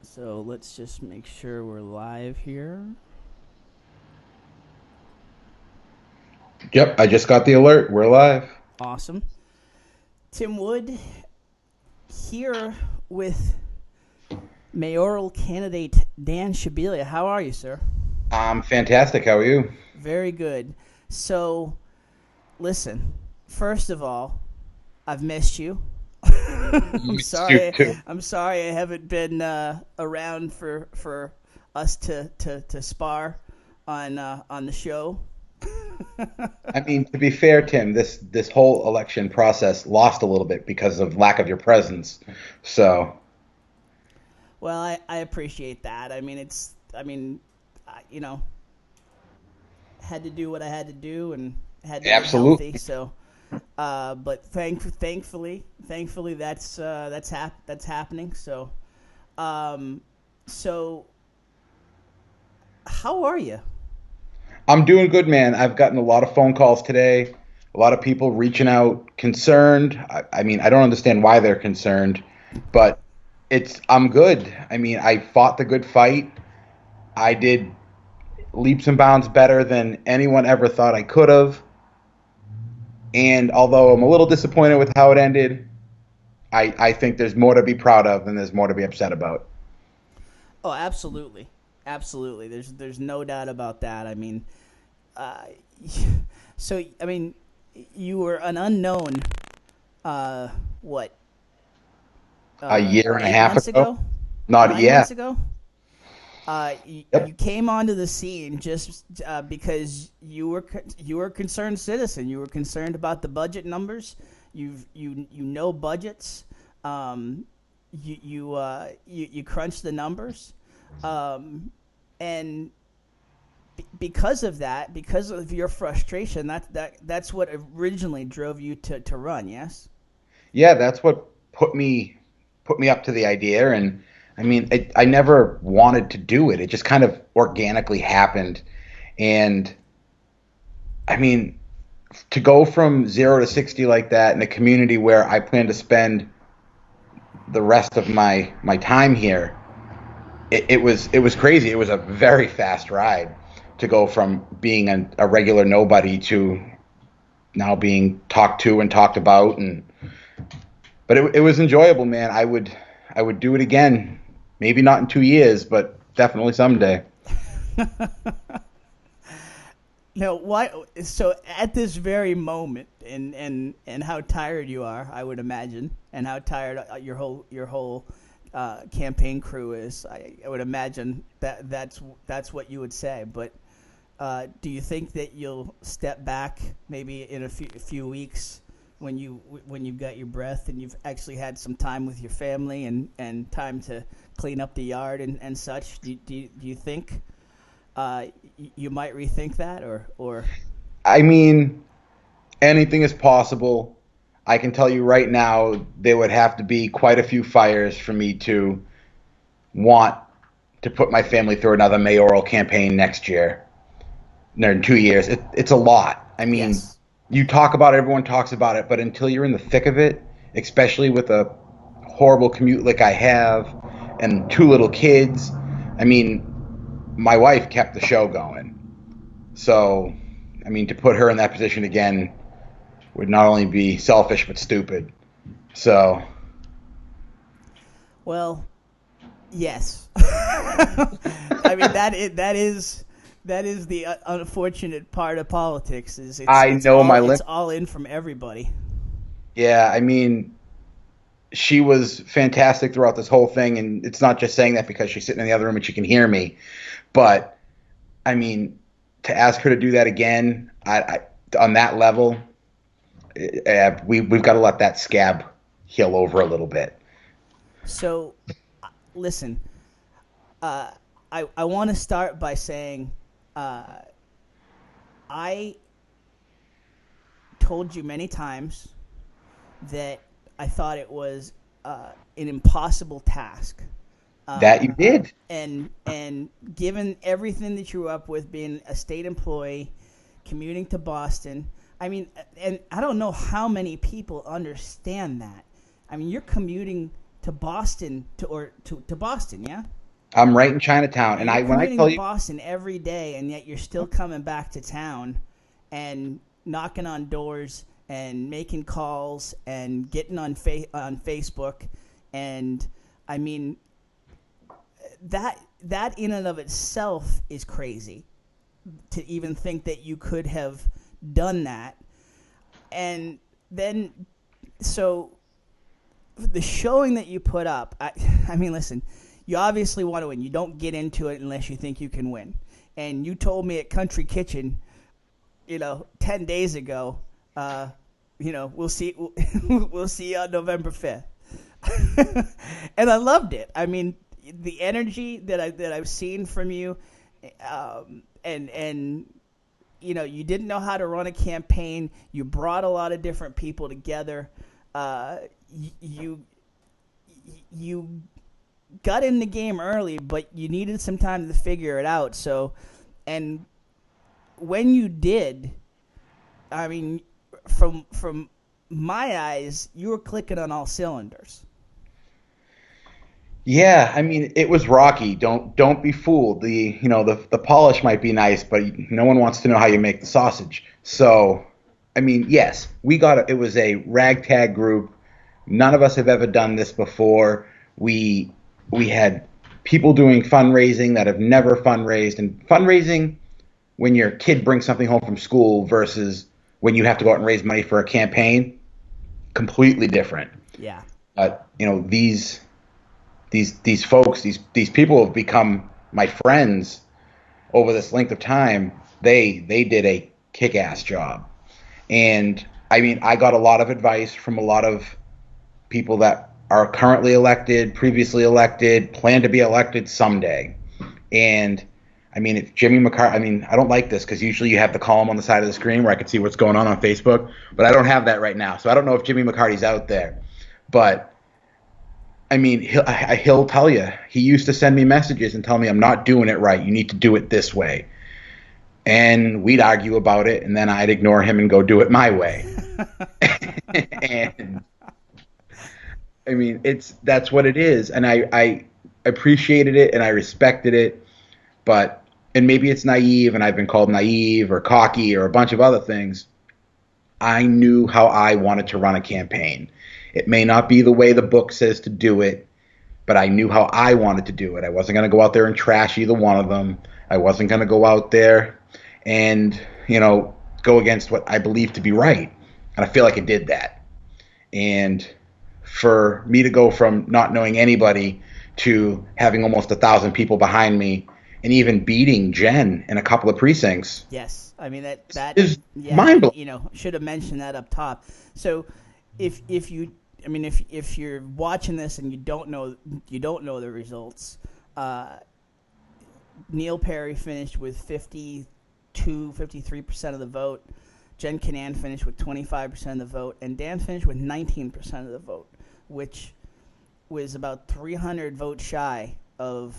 So let's just make sure we're live here. Yep, I just got the alert. We're live. Awesome. Tim Wood here with mayoral candidate Dan Shibilia. How are you, sir? Fantastic. How are you? Very good. So, listen, first of all, I've missed you. I'm Missed you sorry. too. I'm sorry I haven't been around for us to spar on the show. I mean, to be fair, Tim, this whole election process lost a little bit because of lack of your presence. So, Well, I appreciate that. I mean, you know, had to do what I had to do and had to get healthy. absolutely. So, but thankfully, that's happening. So, um, so how are you? I'm doing good, man. I've gotten a lot of phone calls today. A lot of people reaching out, concerned. I mean, I don't understand why they're concerned, but I'm good. I mean, I fought the good fight. I did leaps and bounds better than anyone ever thought I could have. And although I'm a little disappointed with how it ended, I think there's more to be proud of than there's more to be upset about. Oh, absolutely, absolutely. There's no doubt about that. I mean, uh, so I mean, you were an unknown. Uh, what? A year and a Eight half months ago, ago? not 9 months yeah, ago? You yep, came onto the scene just because you were a concerned citizen. You were concerned about the budget numbers. You know budgets. Um, you crunch the numbers, um, and because of that, because of your frustration, that's what originally drove you to run. Yes. yeah. That's what put me up to the idea, and I mean, I never wanted to do it. It just kind of organically happened, and I mean, to go from 0 to 60 like that in a community where I plan to spend the rest of my time here, it was crazy. It was a very fast ride to go from being a regular nobody to now being talked to and talked about, and but it was enjoyable, man. I would do it again. Maybe not in 2 years, but definitely someday. No, why? So at this very moment, and how tired you are, I would imagine, and how tired your whole campaign crew is, I would imagine that's what you would say. But do you think that you'll step back maybe in a few weeks when you've got your breath and you've actually had some time with your family and time to clean up the yard and such? Do you think you might rethink that or I mean, anything is possible. I can tell you right now, there would have to be quite a few fires for me to want to put my family through another mayoral campaign next year. No, in 2 years. It's a lot. I mean, yes. you talk about it, everyone talks about it, but until you're in the thick of it, especially with a horrible commute like I have and two little kids, I mean, my wife kept the show going. So, I mean, to put her in that position again would not only be selfish but stupid. So, Well, yes. I mean that is the unfortunate part of politics is it's I it's know all my it's limit. all in from everybody. Yeah, I mean, she was fantastic throughout this whole thing, and it's not just saying that because she's sitting in the other room and she can hear me, but I mean, to ask her to do that again, on that level, we've got to let that scab heal over a little bit. So listen, uh, I want to start by saying uh, I told you many times that I thought it was an impossible task. That you Uh, did. and given everything that you grew up with, being a state employee, commuting to Boston, I mean, and I don't know how many people understand that. I mean, you're commuting to Boston to Boston, yeah. I'm right in Chinatown, and You're when I commuting to tell you, Boston every day, and yet you're still coming back to town and knocking on doors and making calls and getting on Facebook, and I mean that in and of itself is crazy to even think that you could have done that. And then so the showing that you put up, I mean, listen, you obviously want to win. You don't get into it unless you think you can win. And you told me at Country Kitchen, 10 days ago, we'll see, we'll see you on November 5th. And I loved it. I mean, the energy that I've seen from you, and you didn't know how to run a campaign. You brought a lot of different people together. You got in the game early, but you needed some time to figure it out. So, and when you did, I mean, from my eyes, you were clicking on all cylinders. yeah, I mean, it was rocky. Don't be fooled. The polish might be nice, but no one wants to know how you make the sausage. So, I mean, yes, it was a ragtag group. None of us have ever done this before. We had people doing fundraising that have never fundraised, and fundraising when your kid brings something home from school versus when you have to go out and raise money for a campaign, completely different. Yeah. But these folks, these people have become my friends over this length of time. They did a kick-ass job, and I mean, I got a lot of advice from a lot of people that are currently elected, previously elected, plan to be elected someday. And I mean, if Jimmy McCarthy, I mean, I don't like this because usually you have the column on the side of the screen where I can see what's going on Facebook, but I don't have that right now. So I don't know if Jimmy McCarthy's out there. But I mean, he'll tell you. He used to send me messages and tell me, I'm not doing it right. You need to do it this way. And we'd argue about it, and then I'd ignore him and go do it my way. And I mean, that's what it is, and I appreciated it and I respected it, and maybe it's naive, and I've been called naive or cocky or a bunch of other things. I knew how I wanted to run a campaign. It may not be the way the book says to do it, but I knew how I wanted to do it. I wasn't going to go out there and trash either one of them. I wasn't going to go out there and go against what I believe to be right, and I feel like I did that. And for me to go from not knowing anybody to having almost 1,000 people behind me and even beating Jen in a couple of precincts. Yes, I mean that is yeah, mind blowing. Should have mentioned that up top. So if you're watching this and you don't know the results, Neil Perry finished with 53% of the vote. Jen Canaan finished with 25% of the vote, and Dan finished with 19% of the vote, which was about 300 votes shy of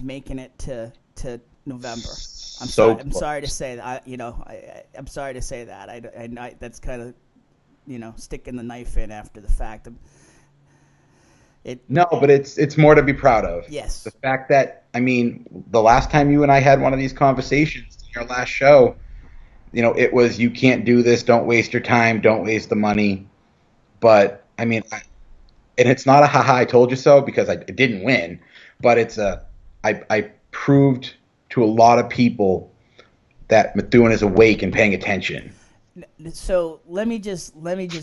making it to November. I'm sorry to say that. I'm sorry to say that. I that's kind of sticking the knife in after the fact. No, but it's more to be proud of. Yes. The fact that, I mean, the last time you and I had one of these conversations in your last show, it was, you can't do this, don't waste your time, don't waste the money. But I mean, and it's not a haha, I told you so, because I didn't win, but I proved to a lot of people that Methuen is awake and paying attention. So let me just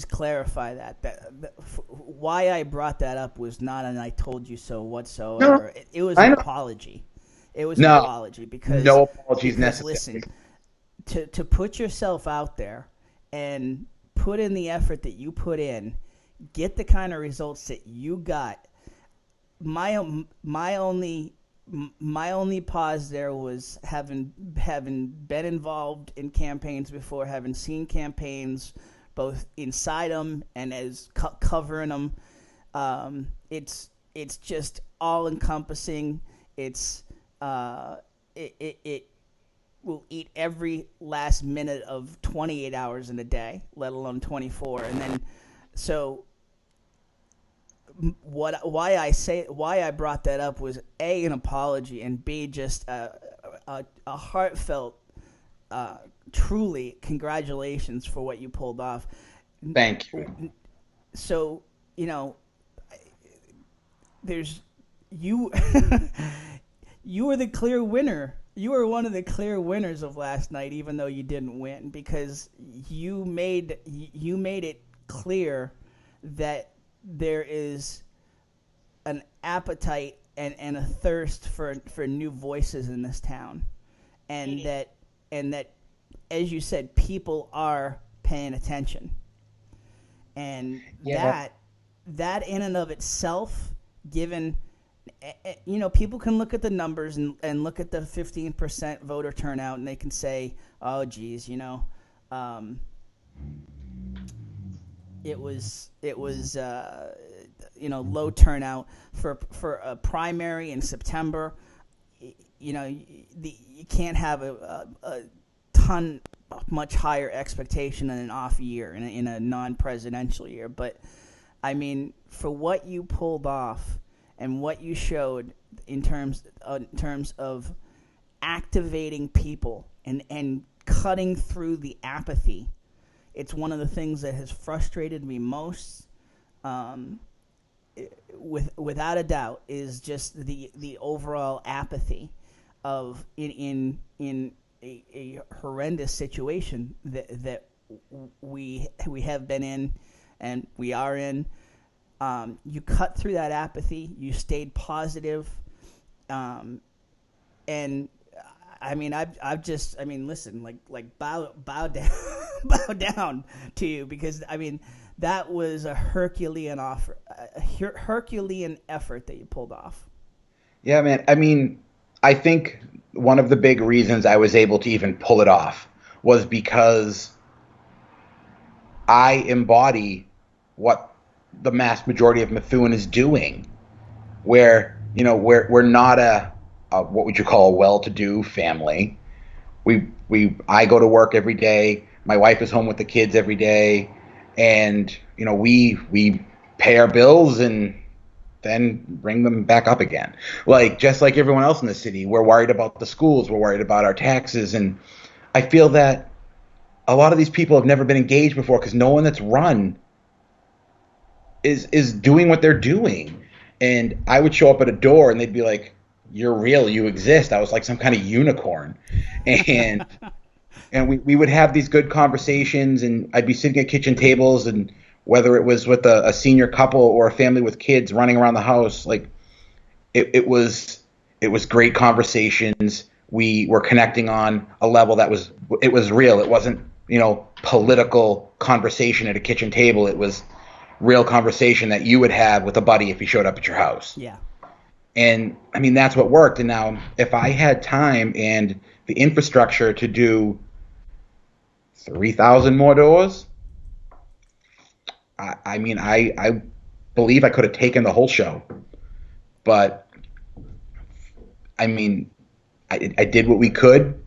clarify that why I brought that up was not an "I told you so" whatsoever. No, it was an apology. It was an apology because no apologies necessary. Listen, to put yourself out there and put in the effort that you put in, get the kind of results that you got. My only pause there was having been involved in campaigns before, having seen campaigns both inside them and as covering them. It's just all encompassing. It will eat every last minute of 28 hours in a day, let alone 24. And then so why I brought that up was A, an apology, and B, just a heartfelt, uh, truly congratulations for what you pulled off. Thank you. So, you know, there's you you were the clear winner. You were one of the clear winners of last night, even though you didn't win, because you made it clear that there is an appetite and a thirst for new voices in this town, and that, as you said, people are paying attention, and Yeah. that in and of itself, given, people can look at the numbers and look at the 15% voter turnout, and they can say, oh geez, um, it was low turnout for a primary in September. You can't have a ton much higher expectation in an off year, in a non-presidential year. But I mean, for what you pulled off and what you showed in terms of activating people and cutting through the apathy, it's one of the things that has frustrated me most. Without a doubt, is just the overall apathy of in a horrendous situation that we have been in and we are in. You cut through that apathy. You stayed positive, and I mean, listen, like bow down, bow down to you, because I mean, that was a Herculean effort that you pulled off. Yeah, man. I mean, I think one of the big reasons I was able to even pull it off was because I embody what the mass majority of Methuen is doing. Where we're not a what would you call a well-to-do family. I go to work every day. My wife is home with the kids every day, and we pay our bills and then bring them back up again. Like just like everyone else in the city, we're worried about the schools, we're worried about our taxes, and I feel that a lot of these people have never been engaged before because no one that's run is doing what they're doing. And I would show up at a door and they'd be like, "You're real, you exist." I was like some kind of unicorn, and we would have these good conversations, and I'd be sitting at kitchen tables, and whether it was with a senior couple or a family with kids running around the house, like it was great conversations. We were connecting on a level that was real. It wasn't political conversation at a kitchen table. It was real conversation that you would have with a buddy if he showed up at your house. Yeah. And I mean, that's what worked. And now if I had time and the infrastructure to do 3,000 more doors, I mean, I believe I could have taken the whole show. But I mean, I did what we could.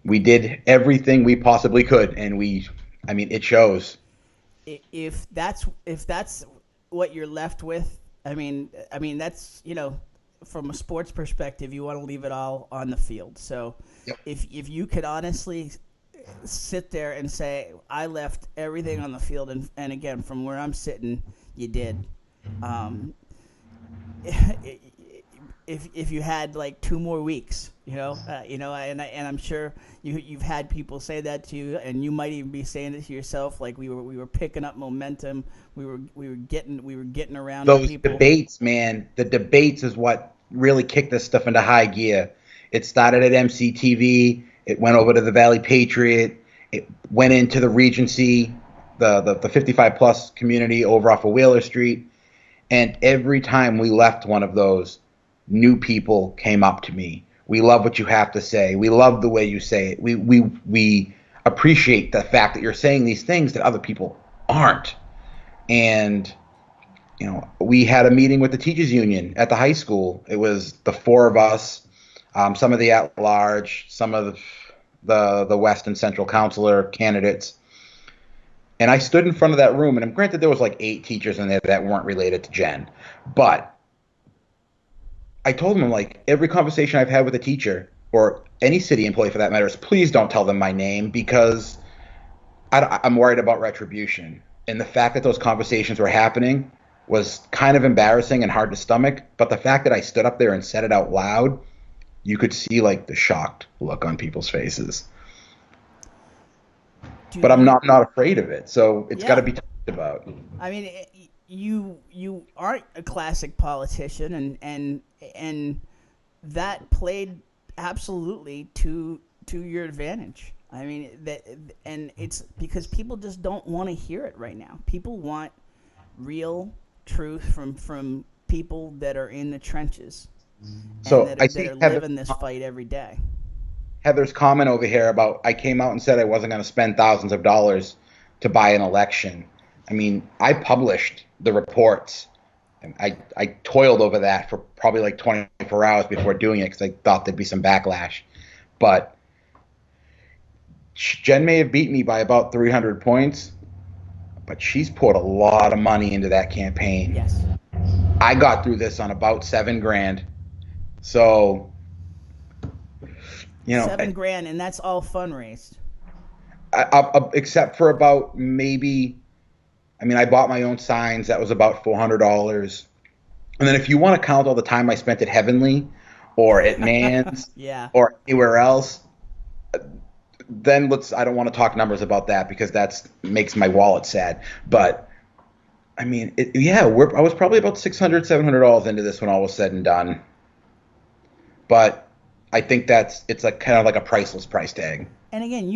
We did everything we possibly could. And it shows. If that's what you're left with, I mean that's, from a sports perspective, you want to leave it all on the field. So Yep. if you could honestly sit there and say, I left everything on the field, and again, from where I'm sitting, you did. If you had like 2 more weeks, and I'm sure you've had people say that to you, and you might even be saying it to yourself, like we were picking up momentum, we were getting around Those people. debates, man, the debates is what really kicked this stuff into high gear. It started at MCTV, it went over to the Valley Patriot, it went into the Regency, the 55 plus community over off of Wheeler Street, and every time we left one of those, new people came up to me. We love what you have to say. We love the way you say it. We appreciate the fact that you're saying these things that other people aren't. And we had a meeting with the teachers union at the high school. It was the 4 of us, some of the at-large, some of the West and Central counselor candidates, And I stood in front of that room, and I'm granted there was like 8 teachers in there that weren't related to Jen, but I told them, like, every conversation I've had with a teacher or any city employee for that matter is, please don't tell them my name because I'm worried about retribution. And the fact that those conversations were happening was kind of embarrassing and hard to stomach. But the fact that I stood up there and said it out loud, you could see like the shocked look on people's faces. Do But I'm you? not afraid of it, so it's got to Yeah. be talked about. I mean, you aren't a classic politician, and that played absolutely to your advantage. I mean that, and it's because people just don't want to hear it right now. People want real truth from people that are in the trenches and So I that see are living this fight every day. Heather's comment over here about I came out and said I wasn't going to spend thousands of dollars to buy an election. I mean, I published the reports. And I toiled over that for probably like 24 hours before doing it because I thought there'd be some backlash. But Jen may have beat me by about 300 points, but she's poured a lot of money into that campaign. Yes. I got through this on about 7 grand. So, you know, 7 grand, and that's all fundraised. except for about maybe, I mean, I bought my own signs. That was about $400. And then if you want to count all the time I spent at Heavenly or at Mann's Yeah. or anywhere else, then I don't want to talk numbers about that because that makes my wallet sad. But I mean, I was probably about $600, $700 into this when all was said and done. But I think it's like kind of like a priceless price tag. And again,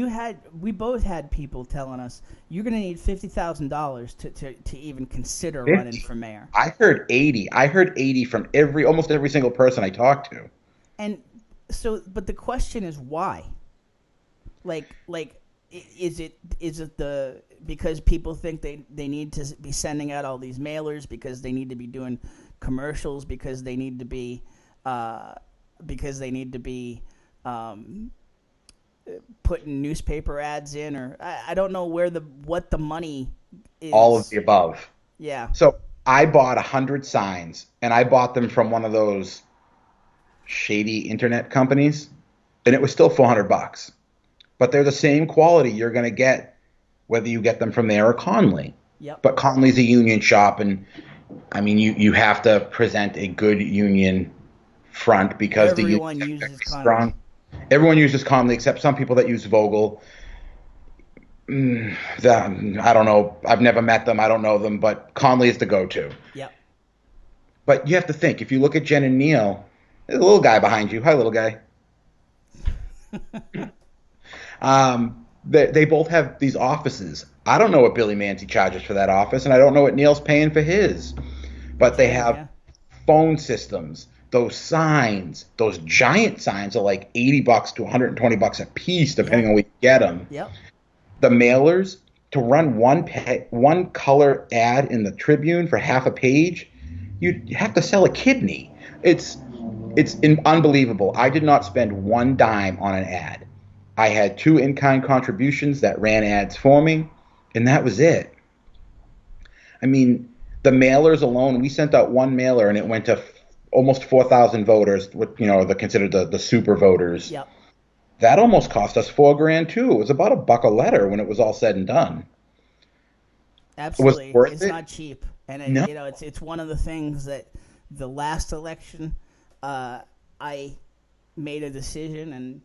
we both had people telling us you're going to need $50,000 to even consider running for mayor. I heard 80. I heard 80 from almost every single person I talked to. And so, but the question is why? Like, is it because people think they need to be sending out all these mailers, because they need to be doing commercials, because they need to be putting newspaper ads in, or I don't know what the money is. All of the above. Yeah. So I bought 100 signs, and I bought them from one of those shady internet companies, and it was still $400. But they're the same quality you're going to get whether you get them from there or Conley. Yep. But Conley's a union shop, and I mean you have to present a good union front because everyone the union uses is Conley. strong. Everyone uses Conley except some people that use Vogel. I don't know. I've never met them. I don't know them, but Conley is the go-to. Yep. But you have to think. If you look at Jen and Neil, there's a little guy behind you. Hi, little guy. They both have these offices. I don't know what Billy Mancy charges for that office, and I don't know what Neil's paying for his. But they have phone systems. Those signs, those giant signs are like $80 to $120 a piece, depending on where you get them. Yep. The mailers, to run one color ad in the Tribune for half a page, you have to sell a kidney. It's unbelievable. I did not spend one dime on an ad. I had 2 in-kind contributions that ran ads for me, and that was it. I mean, the mailers alone, we sent out one mailer, and it went to almost 4,000 voters, they're considered the super voters. Yep. That almost cost us $4,000 too. It was about $1 a letter when it was all said and done. Absolutely, it's it? Not cheap, and No. it's one of the things that the last election, I made a decision, and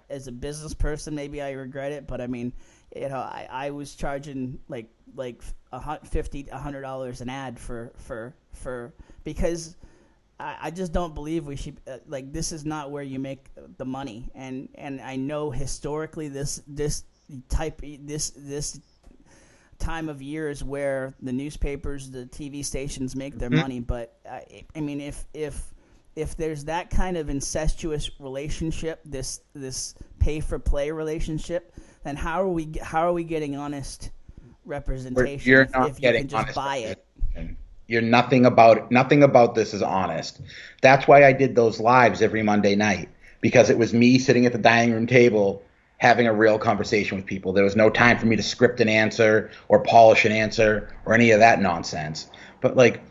as a business person, maybe I regret it, but I mean, I was charging like $100 an ad for because I just don't believe we should this is not where you make the money, and I know historically this time of year is where the newspapers, the TV stations make their money, but I mean if there's that kind of incestuous relationship, this pay for play relationship, then how are we getting honest representation if you can just buy it? You're nothing about this is honest. That's why I did those lives every Monday night, because it was me sitting at the dining room table having a real conversation with people. There was no time for me to script an answer or polish an answer or any of that nonsense. But like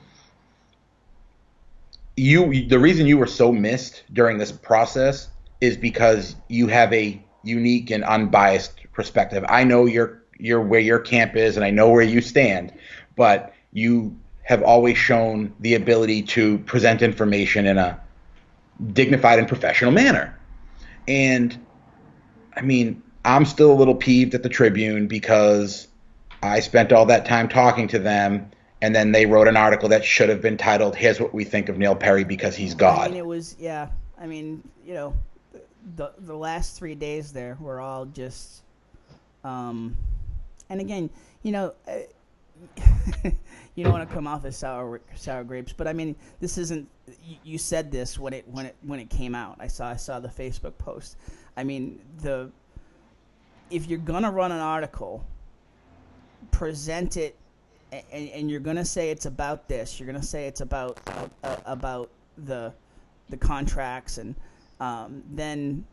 the reason you were so missed during this process is because you have a unique and unbiased perspective. I know you're where your camp is and I know where you stand, but you have always shown the ability to present information in a dignified and professional manner. And I mean, I'm still a little peeved at the Tribune because I spent all that time talking to them, and then they wrote an article that should have been titled, "Here's what we think of Neil Perry because he's I mean, God." it was, yeah. I mean, the last 3 days there were all just, and again, you know, you don't want to come off as sour grapes, but I mean, this isn't. You said this when it came out. I saw the Facebook post. I mean, if you're gonna run an article, present it, and you're gonna say it's about this. You're gonna say it's about the contracts, and then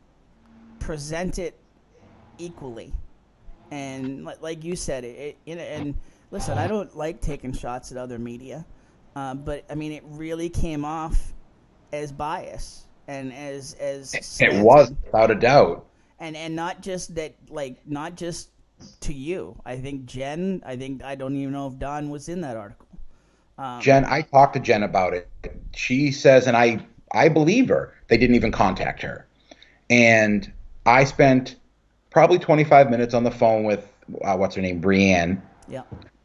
present it equally. And like you said, and listen, I don't like taking shots at other media, but I mean, it really came off as bias and as It was slanted, without a doubt. and not just that, like not just to you. I think Jen. I don't even know if Don was in that article. Um, I talked to Jen about it. She says, and I believe her. They didn't even contact her, and I spent probably 25 minutes on the phone with what's her name, Brienne, yeah,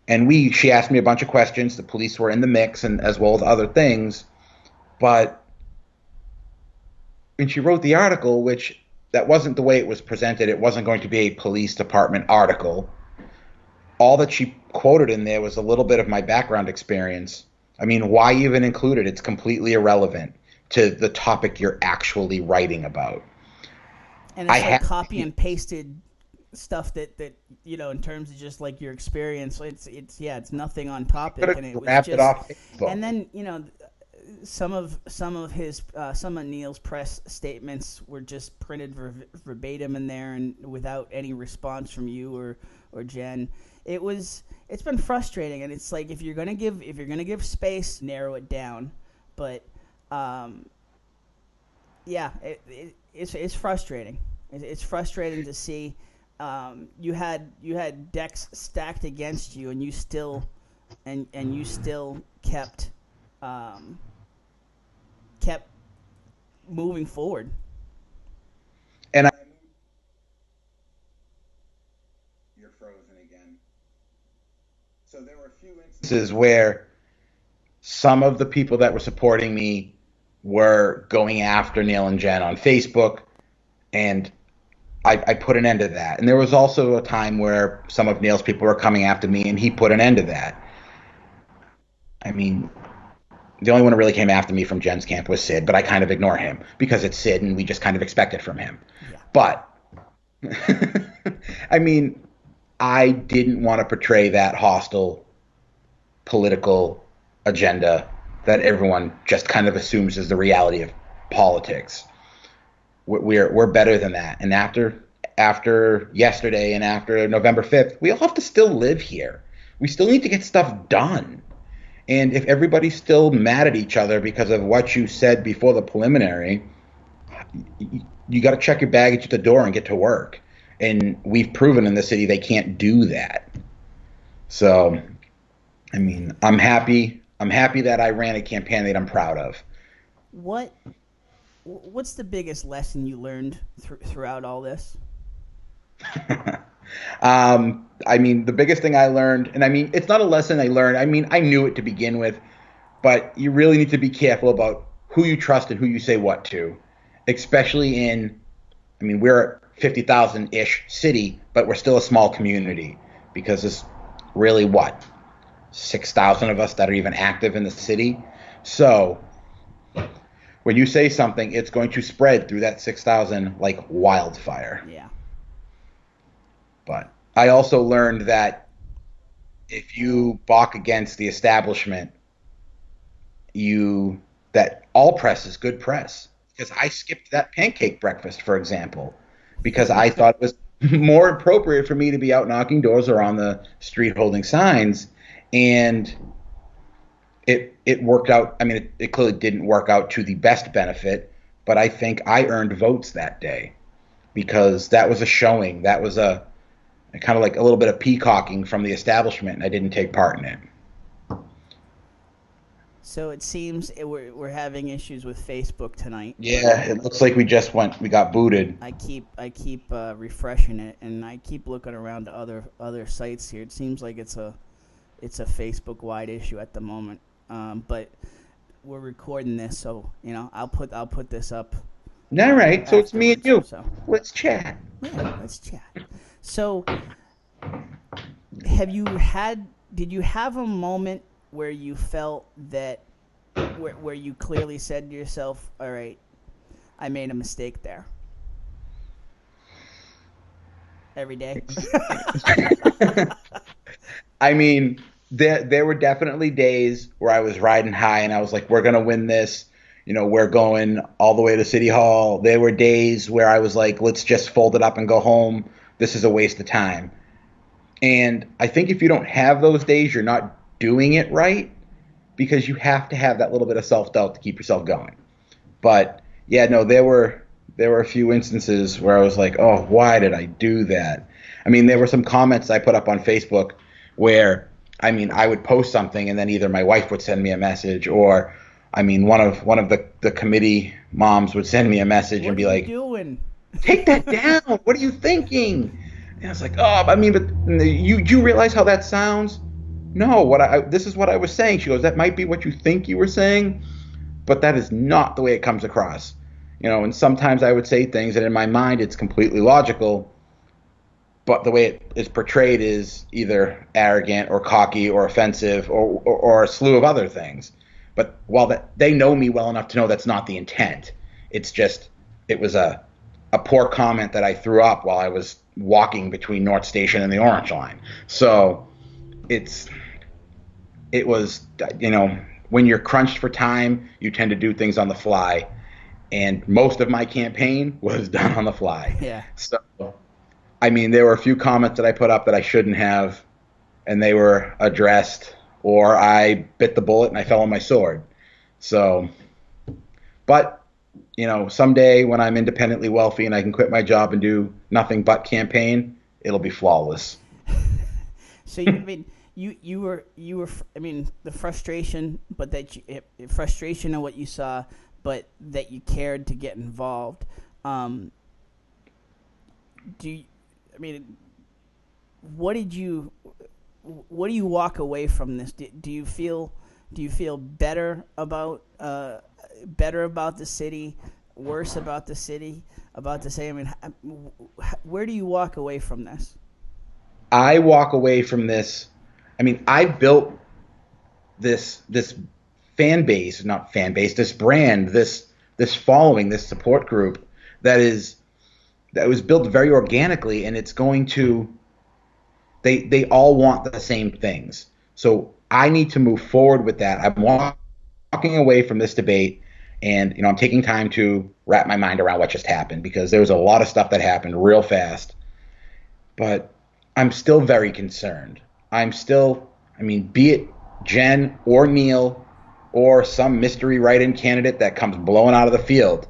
and she asked me a bunch of questions. The police were in the mix, and as well as other things, but and she wrote the article, which that wasn't the way it was presented. It wasn't going to be a police department article. All that she quoted in there was a little bit of my background experience. I mean, why even include it? It's completely irrelevant to the topic you're actually writing about. and I it's like have copy and pasted stuff that in terms of just like your experience. It's nothing on could topic, and have it was grabbed it just. off Facebook. And then some of Neil's press statements were just printed verbatim in there, and without any response from you or Jen. It's been frustrating, and it's like if you're gonna give space, narrow it down. But yeah, it's frustrating. It's frustrating to see. You had decks stacked against you, and you still kept kept moving forward. And you're frozen again. So there were a few instances where some of the people that were supporting me were going after Neil and Jen on Facebook, and I put an end to that. And there was also a time where some of Neil's people were coming after me, and he put an end to that. I mean, the only one who really came after me from Jen's camp was Sid, but I kind of ignore him because it's Sid, and we just kind of expect it from him. Yeah. But I mean, I didn't want to portray that hostile political agenda that everyone just kind of assumes is the reality of politics. We're better than that. And after yesterday and after November 5th, we all have to still live here. We still need to get stuff done. And if everybody's still mad at each other because of what you said before the preliminary, you got to check your baggage at the door and get to work. And we've proven in the city they can't do that. So, I mean, I'm happy. I'm happy that I ran a campaign that I'm proud of. What's the biggest lesson you learned throughout all this? I mean, the biggest thing I learned, and I mean, it's not a lesson I learned. I mean, I knew it to begin with, but you really need to be careful about who you trust and who you say what to, especially I mean, we're a 50,000-ish city, but we're still a small community because there's really 6,000 of us that are even active in the city. So when you say something, it's going to spread through that 6,000 like wildfire. Yeah. But I also learned that if you balk against the establishment, that all press is good press. Because I skipped that pancake breakfast, for example, because I thought it was more appropriate for me to be out knocking doors or on the street holding signs. And it worked out. I mean, it clearly didn't work out to the best benefit, but I think I earned votes that day because that was a showing. That was a kind of like a little bit of peacocking from the establishment, and I didn't take part in it. So it seems we're having issues with Facebook tonight. Yeah, it looks like we got booted. I keep refreshing it, and I keep looking around to other sites here. It seems like it's a Facebook wide issue at the moment. But we're recording this, so I'll put this up. All right, so it's me and you. So Let's chat. yeah, let's chat. So did you have a moment where you felt that where you clearly said to yourself, all right, I made a mistake there? Every day? I mean, there were definitely days where I was riding high and I was like, we're going to win this. We're going all the way to City Hall. There were days where I was like, let's just fold it up and go home. This is a waste of time. And I think if you don't have those days, you're not doing it right, because you have to have that little bit of self-doubt to keep yourself going. But yeah, no, there were a few instances where I was like, oh, why did I do that? I mean, there were some comments I put up on Facebook where, I mean, I would post something and then either my wife would send me a message, or I mean, one of the committee moms would send me a message and be like, "What are you doing? Take that down. What are you thinking?" And I was like, oh, I mean, but you realize how that sounds? No, this is what I was saying. She goes, that might be what you think you were saying, but that is not the way it comes across. And sometimes I would say things that in my mind it's completely logical, but the way it is portrayed is either arrogant or cocky or offensive or a slew of other things. But while they know me well enough to know that's not the intent, it was a poor comment that I threw up while I was walking between North Station and the Orange Line. So it was, when you're crunched for time, you tend to do things on the fly. And most of my campaign was done on the fly. Yeah. So, I mean, there were a few comments that I put up that I shouldn't have, and they were addressed, or I bit the bullet and I fell on my sword. So, but, someday when I'm independently wealthy and I can quit my job and do nothing but campaign, it'll be flawless. So, you were, I mean, the frustration, but frustration of what you saw, but that you cared to get involved. What do you walk away from this? Do you feel better about the city, worse about the city, about the same? I mean, where do you walk away from this? I walk away from this. I mean, I built this fan base, not fan base, this brand, this following, this support group that was built very organically, and it's going to. They all want the same things. So I need to move forward with that. I'm walking away from this debate, and I'm taking time to wrap my mind around what just happened, because there was a lot of stuff that happened real fast. But I'm still very concerned. Be it Jen or Neil or some mystery write-in candidate that comes blowing out of the field,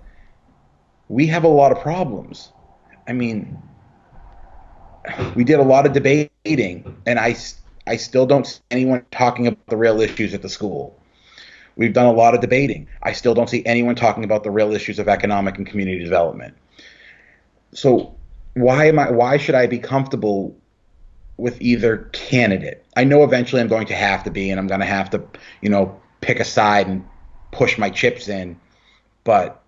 we have a lot of problems. I mean, we did a lot of debating, and I still don't see anyone talking about the real issues at the school. We've done a lot of debating. I still don't see anyone talking about the real issues of economic and community development. So why should I be comfortable with either candidate? I know eventually I'm going to have to be, and I'm going to have to, pick a side and push my chips in, but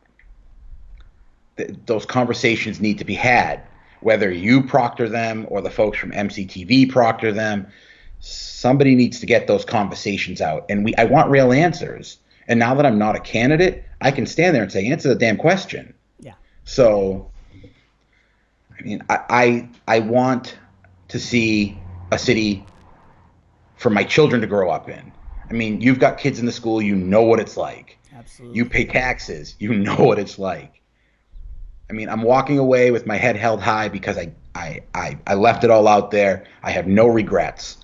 those conversations need to be had. Whether you proctor them or the folks from MCTV proctor them, somebody needs to get those conversations out. And I want real answers. And now that I'm not a candidate, I can stand there and say, answer the damn question. Yeah. So, I mean, I want to see a city for my children to grow up in. I mean, you've got kids in the school, you know what it's like. Absolutely. You pay taxes, you know what it's like. I mean, I'm walking away with my head held high because I left it all out there. I have no regrets,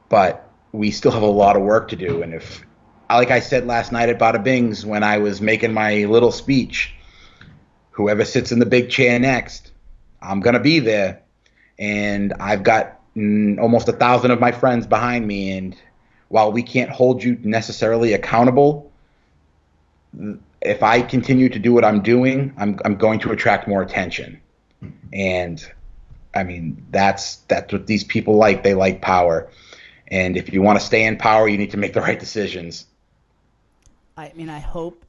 but we still have a lot of work to do. And if, like I said last night at Bada Bing's when I was making my little speech, whoever sits in the big chair next, I'm gonna be there, and I've got almost 1,000 of my friends behind me. And while we can't hold you necessarily accountable, if I continue to do what I'm doing, I'm going to attract more attention. And I mean, that's what these people like. They like power. And if you want to stay in power, you need to make the right decisions. I mean, I hope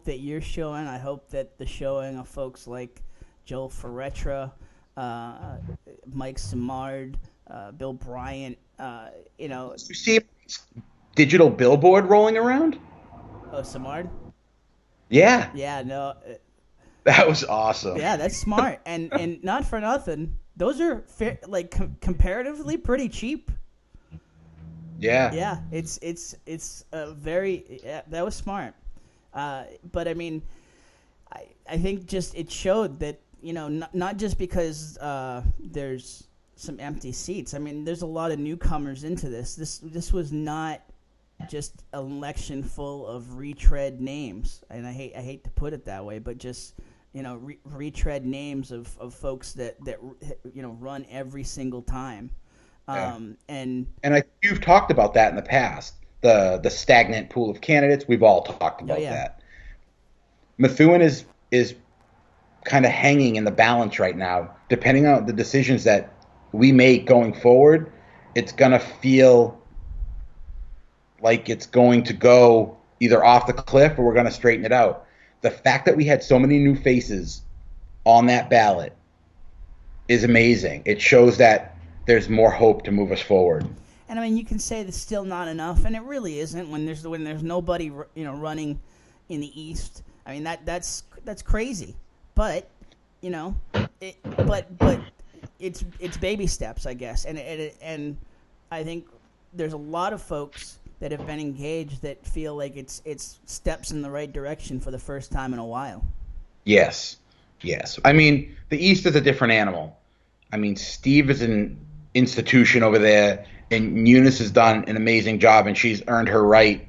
that you're showing. I hope that the showing of folks like Joel Ferretra, uh, Mike Simard, Bill Bryant, You see digital billboard rolling around? oh Simard, Yeah, yeah, no, that was awesome. yeah, that's smart, and not for nothing. Those are like comparatively pretty cheap. Yeah, Yeah, it's a very yeah, that was smart. But I mean, I think just it showed that not just because there's some empty seats. I mean, there's a lot of newcomers into this. This was not just an election full of retread names, and I hate to put it that way, but just retread names of folks that run every single time. yeah. And You've talked about that in the past. The stagnant pool of candidates. We've all talked oh about yeah, that. Methuen is kind of hanging in the balance right now. Depending on the decisions that we make going forward, it's gonna feel like it's going to go either off the cliff or we're gonna straighten it out. The fact that we had so many new faces on that ballot is amazing. It shows that there's more hope to move us forward. and I mean you can say that's still not enough, and it really isn't when there's nobody running in the East. I mean that's crazy, but you know, but it's baby steps, I guess, and I think there's a lot of folks that have been engaged that feel like it's steps in the right direction for the first time in a while. Yes. Yes. I mean, the East is a different animal. I mean, Steve is an institution over there, and Eunice has done an amazing job, and she's earned her right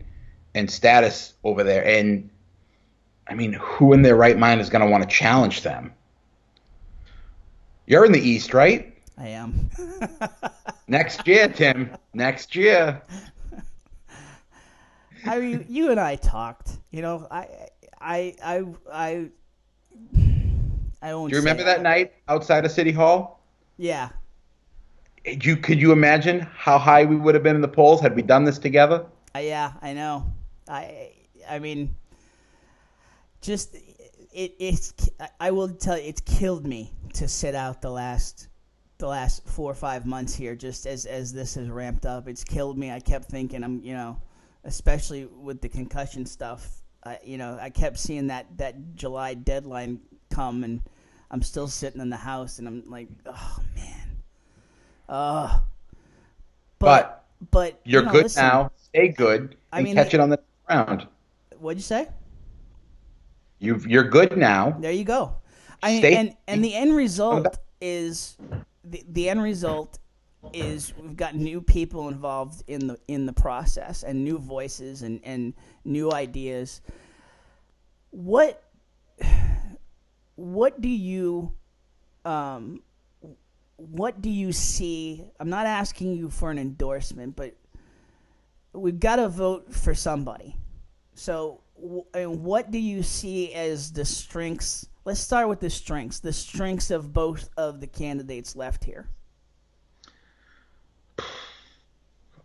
and status over there. And I mean, who in their right mind is going to want to challenge them? You're in the East, right? I am. Next year, Tim. Next year. I mean, you and I talked. I I I I Do won't you remember say. that night outside of City Hall? Yeah, Could you imagine how high we would have been in the polls had we done this together? yeah, I know. I mean, just it's. I will tell you, it's killed me to sit out the last 4 or 5 months here. Just as this has ramped up, it's killed me. I kept thinking, especially with the concussion stuff. I kept seeing that July deadline come, and I'm still sitting in the house, and I'm like, oh man, but But but you're good listen. now. Stay good I and mean, catch it on the next round. what'd you say? You're good now. There you go. Stay And the end on the result back. is the end result is we've got new people involved in the process, and new voices and new ideas. What what do you um what do you see? I'm not asking you for an endorsement, but we've got to vote for somebody. So, and what do you see as the strengths? Let's start with the strengths. The strengths of both of the candidates left here.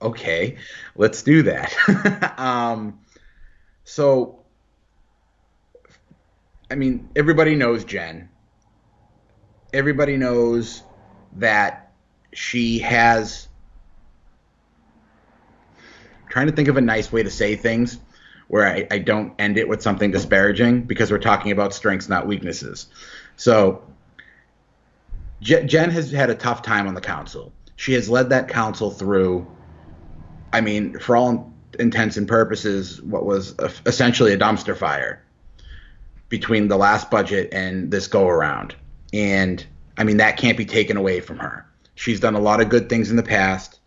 Okay, let's do that. So, I mean, everybody knows Jen. Everybody knows that she has. I'm trying to think of a nice way to say things where I don't end it with something disparaging because we're talking about strengths, not weaknesses. So, Jen has had a tough time on the council. She has led that council through, I mean, for all intents and purposes, what was essentially a dumpster fire. between the last budget and this go around. And I mean, that can't be taken away from her. She's done a lot of good things in the past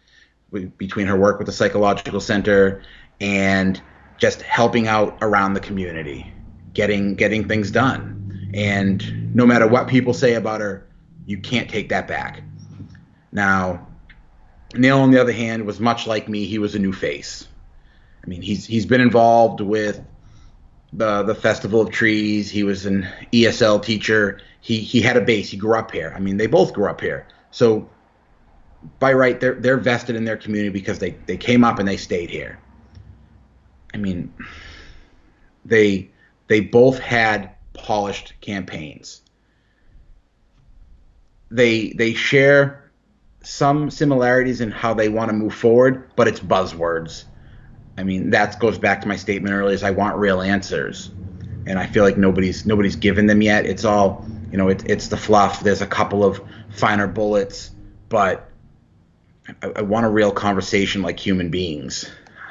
between her work with the psychological center and just helping out around the community, getting things done. And no matter what people say about her, you can't take that back. Now, Neil, on the other hand, was much like me. He was a new face. I mean, he's been involved with the Festival of Trees. He was an ESL teacher. He had a base. He grew up here. I mean, they both grew up here. So by right, they're vested in their community because they came up and they stayed here. I mean, they both had polished campaigns. They share some similarities in how they want to move forward, but it's buzzwords. I mean, that goes back to my statement earlier: is I want real answers, and I feel like nobody's given them yet. It's all, it's the fluff. There's a couple of finer bullets, but I want a real conversation like human beings.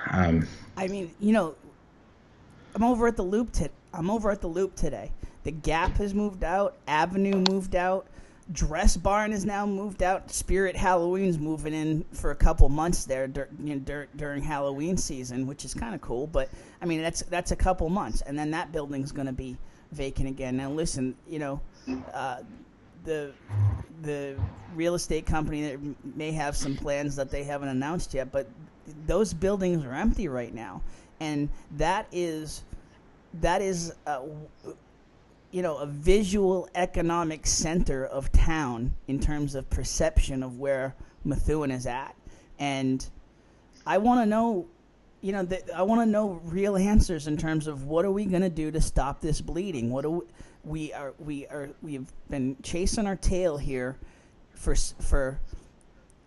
I mean, I'm over at the Loop. I'm over at the Loop today. The Gap has moved out. Avenue moved out. Dress Barn is now moved out. Spirit Halloween's moving in for a couple months there during Halloween season, which is kind of cool. But I mean, that's a couple months, and then that building's going to be vacant again. Now, listen, the real estate company that may have some plans that they haven't announced yet, but those buildings are empty right now, and that is a visual economic center of town in terms of perception of where Methuen is at. And I want to know, I want to know real answers in terms of what are we going to do to stop this bleeding? What do we've been chasing our tail here for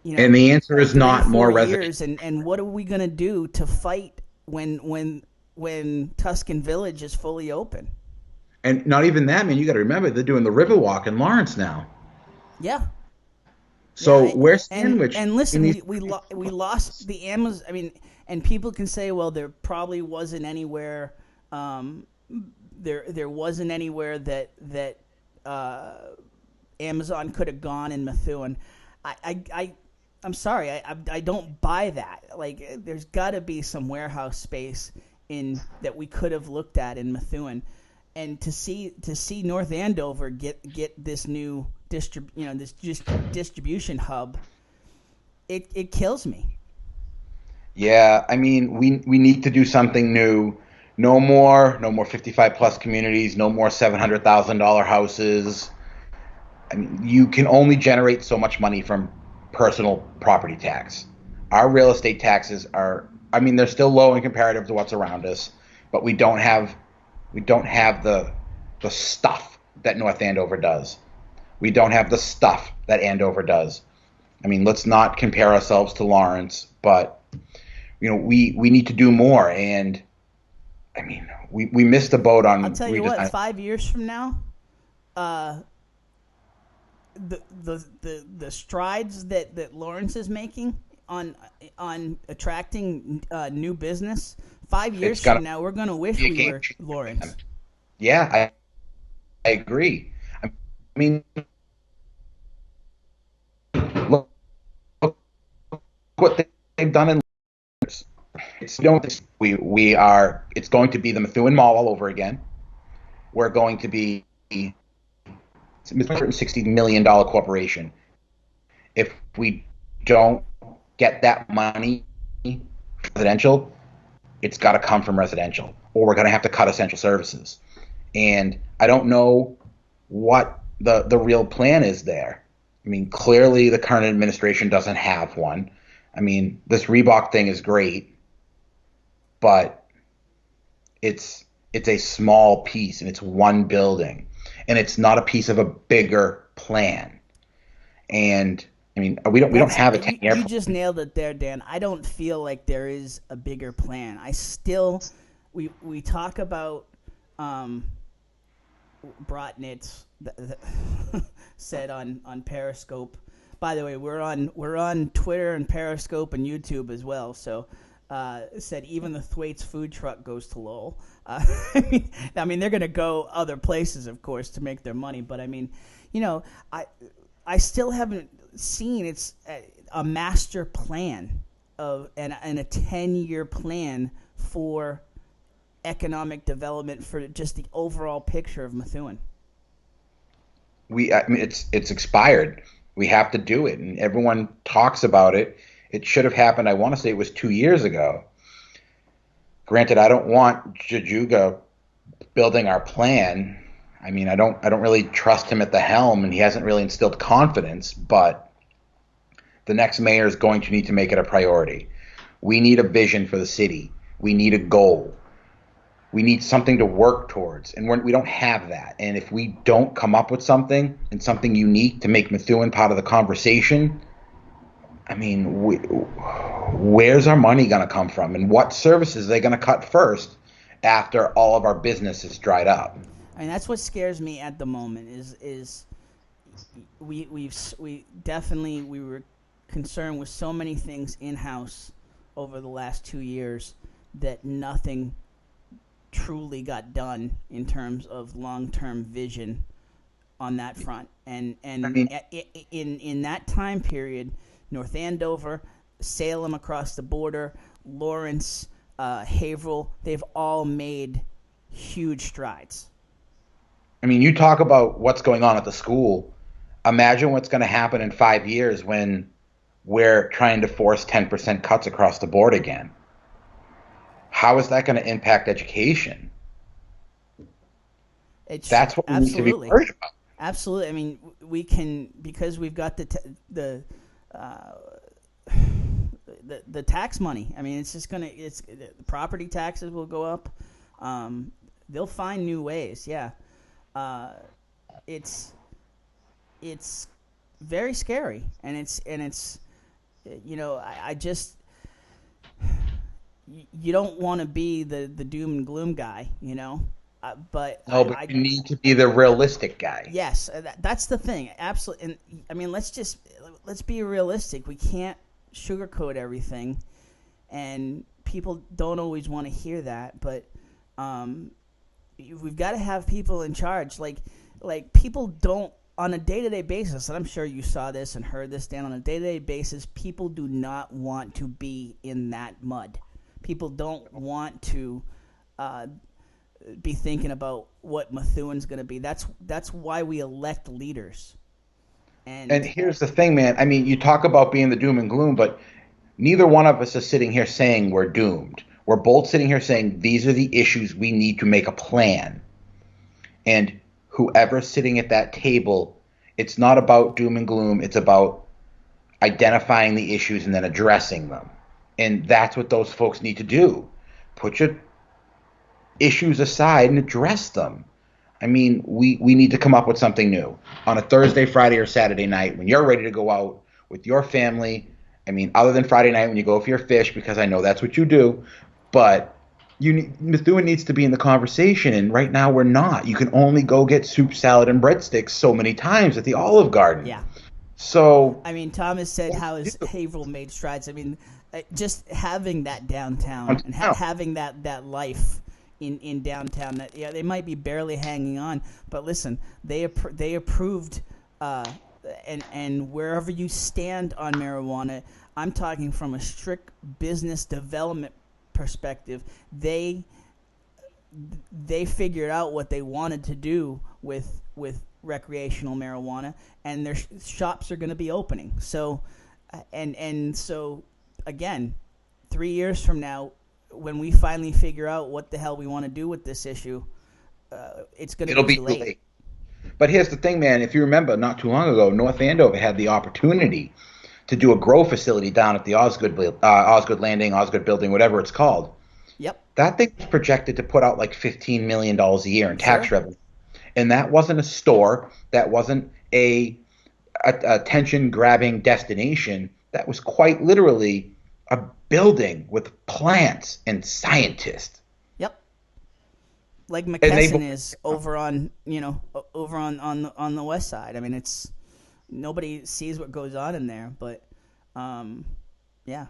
and the answer is not more years, and what are we going to do to fight when Tuscan Village is fully open? And not even that, man. You got to remember they're doing the Riverwalk in Lawrence now. Yeah. So yeah, we're sandwiched. And listen, we lost the Amazon. I mean, and people can say, well, there probably wasn't anywhere. There wasn't anywhere that Amazon could have gone in Methuen. I'm sorry, I don't buy that. Like, there's got to be some warehouse space that we could have looked at in Methuen. And to see North Andover get this new distribution hub, it kills me. Yeah, I mean, we need to do something new. No more 55 plus communities. No more $700,000 houses. I mean, you can only generate so much money from personal property tax. Our real estate taxes are, I mean, they're still low in comparative to what's around us, but we don't have the stuff that North Andover does. We don't have the stuff that Andover does. I mean, let's not compare ourselves to Lawrence, but we need to do more. And I mean, we missed the boat on. I'll tell you what, 5 years from now, the strides that Lawrence is making on attracting new business. 5 years from now, we're going to wish we were Lawrence. Yeah, I agree. I mean, look what they've done in Lawrence. It's it's going to be the Methuen Mall all over again. We're going to be a $160 million corporation. If we don't get that money residential, it's got to come from residential, or we're going to have to cut essential services. And I don't know what the real plan is there. I mean, clearly the current administration doesn't have one. I mean, this Reebok thing is great, but it's a small piece, and it's one building, and it's not a piece of a bigger plan. And I mean, we don't have a 10-year plan. You just nailed it there, Dan. I don't feel like there is a bigger plan. We talk about Brotnitz said on Periscope. By the way, we're on Twitter and Periscope and YouTube as well. So said even the Thwaites food truck goes to Lowell. I mean, they're going to go other places, of course, to make their money. But I mean, you know, I still haven't seen it's a master plan and a 10-year plan for economic development for just the overall picture of Methuen. I mean, it's expired. We have to do it, and everyone talks about it. It should have happened. I want to say it was 2 years ago. Granted, I don't want Jajuga building our plan. I mean, I don't really trust him at the helm, and he hasn't really instilled confidence. But the next mayor is going to need to make it a priority. We need a vision for the city. We need a goal. We need something to work towards, and we don't have that. And if we don't come up with something and something unique to make Methuen part of the conversation, I mean, where's our money going to come from, and what services are they going to cut first after all of our business is dried up? I mean, that's what scares me at the moment. Is we were concerned with so many things in house over the last 2 years that nothing truly got done in terms of long-term vision on that front. And I mean, in that time period, North Andover, Salem across the border, Lawrence, Haverhill, they've all made huge strides. I mean, you talk about what's going on at the school. Imagine what's going to happen in 5 years when we're trying to force 10% cuts across the board again. How is that going to impact education? That's what we need to be worried about. Absolutely. I mean, we can, because we've got the tax money. I mean, it's just gonna. The property taxes will go up. They'll find new ways. Yeah. It's very scary, and it's you know, I just, you don't want to be the doom and gloom guy, you know. But you need to be the realistic guy. Yes, that's the thing. Absolutely. And I mean, let's be realistic. We can't sugarcoat everything, and people don't always want to hear that. But we've got to have people in charge. Like people don't, on a day-to-day basis, and I'm sure you saw this and heard this, Dan. On a day-to-day basis, people do not want to be in that mud. People don't want to be thinking about what Methuen's going to be. That's why we elect leaders. And here's the thing, man. I mean, you talk about being the doom and gloom, but neither one of us is sitting here saying we're doomed. We're both sitting here saying these are the issues we need to make a plan. And whoever's sitting at that table, it's not about doom and gloom. It's about identifying the issues and then addressing them. And that's what those folks need to do. Put your issues aside and address them. I mean, we need to come up with something new on a Thursday, Friday, or Saturday night when you're ready to go out with your family. I mean, other than Friday night when you go for your fish, because I know that's what you do, but Methuen needs to be in the conversation, and right now we're not. You can only go get soup, salad, and breadsticks so many times at the Olive Garden. Yeah. So I mean, Thomas said how his Haverhill made strides. I mean, just having that downtown and having that life in downtown, that they might be barely hanging on, but listen, they approved, and wherever you stand on marijuana, I'm talking from a strict business development perspective, they figured out what they wanted to do with recreational marijuana, and their shops are going to be opening. So, and so again, 3 years from now, when we finally figure out what the hell we want to do with this issue, it'll be too late. But here's the thing, man. If you remember, not too long ago, North Andover had the opportunity to do a grow facility down at the Osgood Landing, Osgood Building, whatever it's called. Yep. That thing was projected to put out like $15 million a year in tax revenue. And that wasn't a store. That wasn't a attention-grabbing destination. That was quite literally a building with plants and scientists. Yep. Like McKesson is over on the west side. I mean, it's nobody sees what goes on in there, but yeah.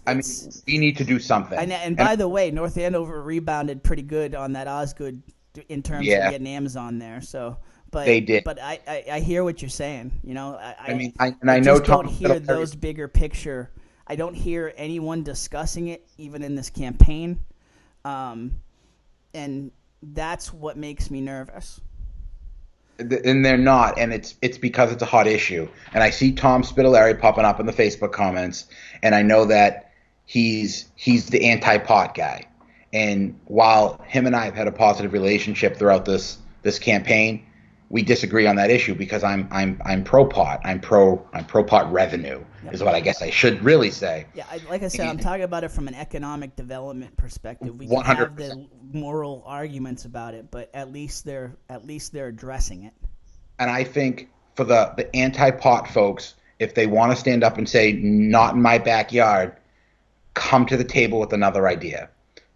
I It's mean, we need to do something. and And by the way, North Andover rebounded pretty good on that Osgood in terms of yeah, getting Amazon there. So, they did. but I hear what you're saying. I mean, I I know just don't Tom hear Spittletoe. those bigger picture. I don't hear anyone discussing it even in this campaign, um, and that's what makes me nervous. And they're not, and it's because it's a hot issue. And I see Tom Spitaleri popping up in the Facebook comments, and I know that he's the anti-pot guy. And while him and I have had a positive relationship throughout this campaign, we disagree on that issue because I'm pro pot. I'm pro pot revenue Yep. is what I guess I should really say. Yeah, like I said, I'm And talking about it from an economic development perspective. We can have 100%. the moral arguments about it, but at least they're addressing it. And I think for the anti-pot folks, if they want to stand up and say not in my backyard, come to the table with another idea.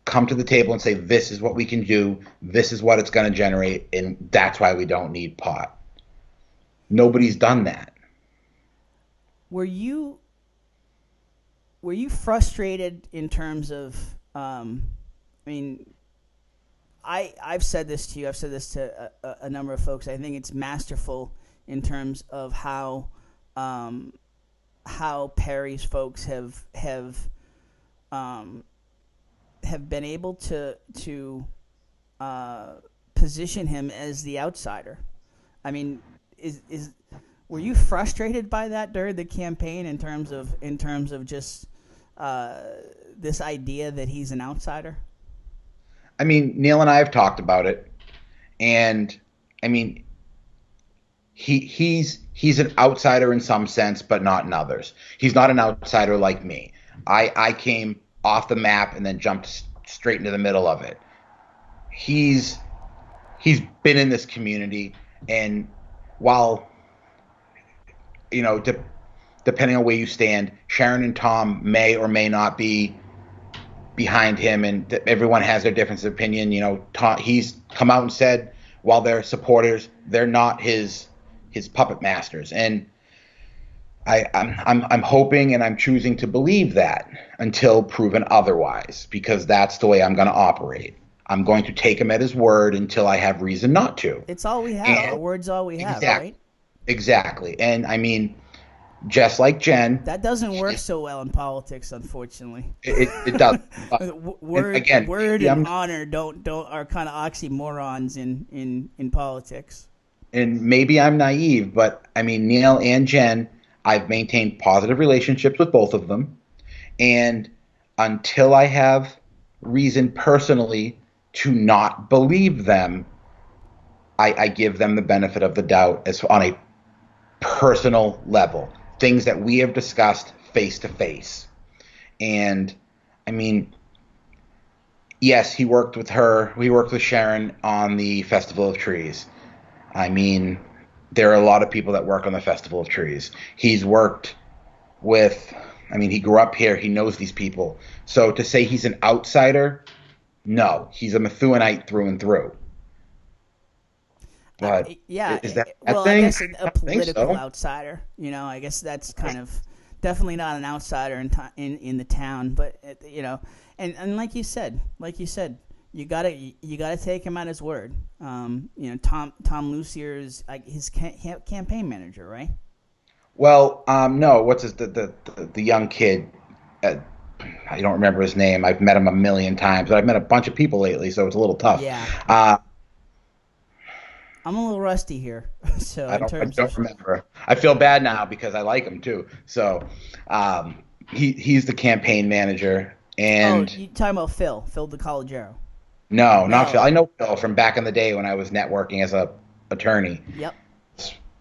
Come to the table and say this is what we can do, this is what it's going to generate, and that's why we don't need pot. Nobody's done that. Were you were you frustrated in terms of? I mean, I've said this to you. I've said this to a number of folks. I think it's masterful in terms of um, how Perry's folks um, have been able to uh, position him as the outsider. I mean, is were you frustrated by that during the campaign in terms of just uh, this idea that he's an outsider? I mean, Neil and I have talked about it, and I mean, he's an outsider in some sense, but not in others. He's not an outsider like me. I came off the map and then jumped straight into the middle of it. He's he's been in this community, and while you know, depending on where you stand, Sharon and Tom may or may not be behind him, and everyone has their difference of opinion. You know, he's come out and said while they're supporters, they're not his puppet masters, and I'm hoping and I'm choosing to believe that until proven otherwise, because that's the way I'm going to operate. I'm going to take him at his word until I have reason not to. It's all we have. Our And word's all we have, exactly, right? exactly. And I mean, just like Jen, That doesn't work so well in politics, unfortunately. it does. And word, again, word, maybe and I'm honor don't are kind of oxymorons in politics. and maybe I'm naive, but I mean, Neil and Jen, I've maintained positive relationships with both of them, and until I have reason personally to not believe them, I give them the benefit of the doubt as on a personal level, things that we have discussed face to face. And I mean, yes, he worked with her. We worked with Sharon on the Festival of Trees. I mean, there are a lot of people that work on the Festival of Trees. He's worked with, I mean, he grew up here. He knows these people. So to say he's an outsider, no, he's a Methuenite through and through. But Yeah, is that a well, I thing? guess I a don't think political so. outsider. I guess that's kind of definitely not an outsider in the town, but and like you said, you gotta take him at his word. Tom Lucier is his campaign manager, right? Well, no. What's the young kid? Uh, I don't remember his name. I've met him a million times, but I've met a bunch of people lately, so it's a little tough. Yeah, Uh, I'm a little rusty here. So I in don't I terms of don't remember. I feel bad now because I like him too. So he's the campaign manager, oh, and you talking about Phil DeCollegiero? no, not Phil. No, I know Phil from back in the day when I was networking as a attorney, yep.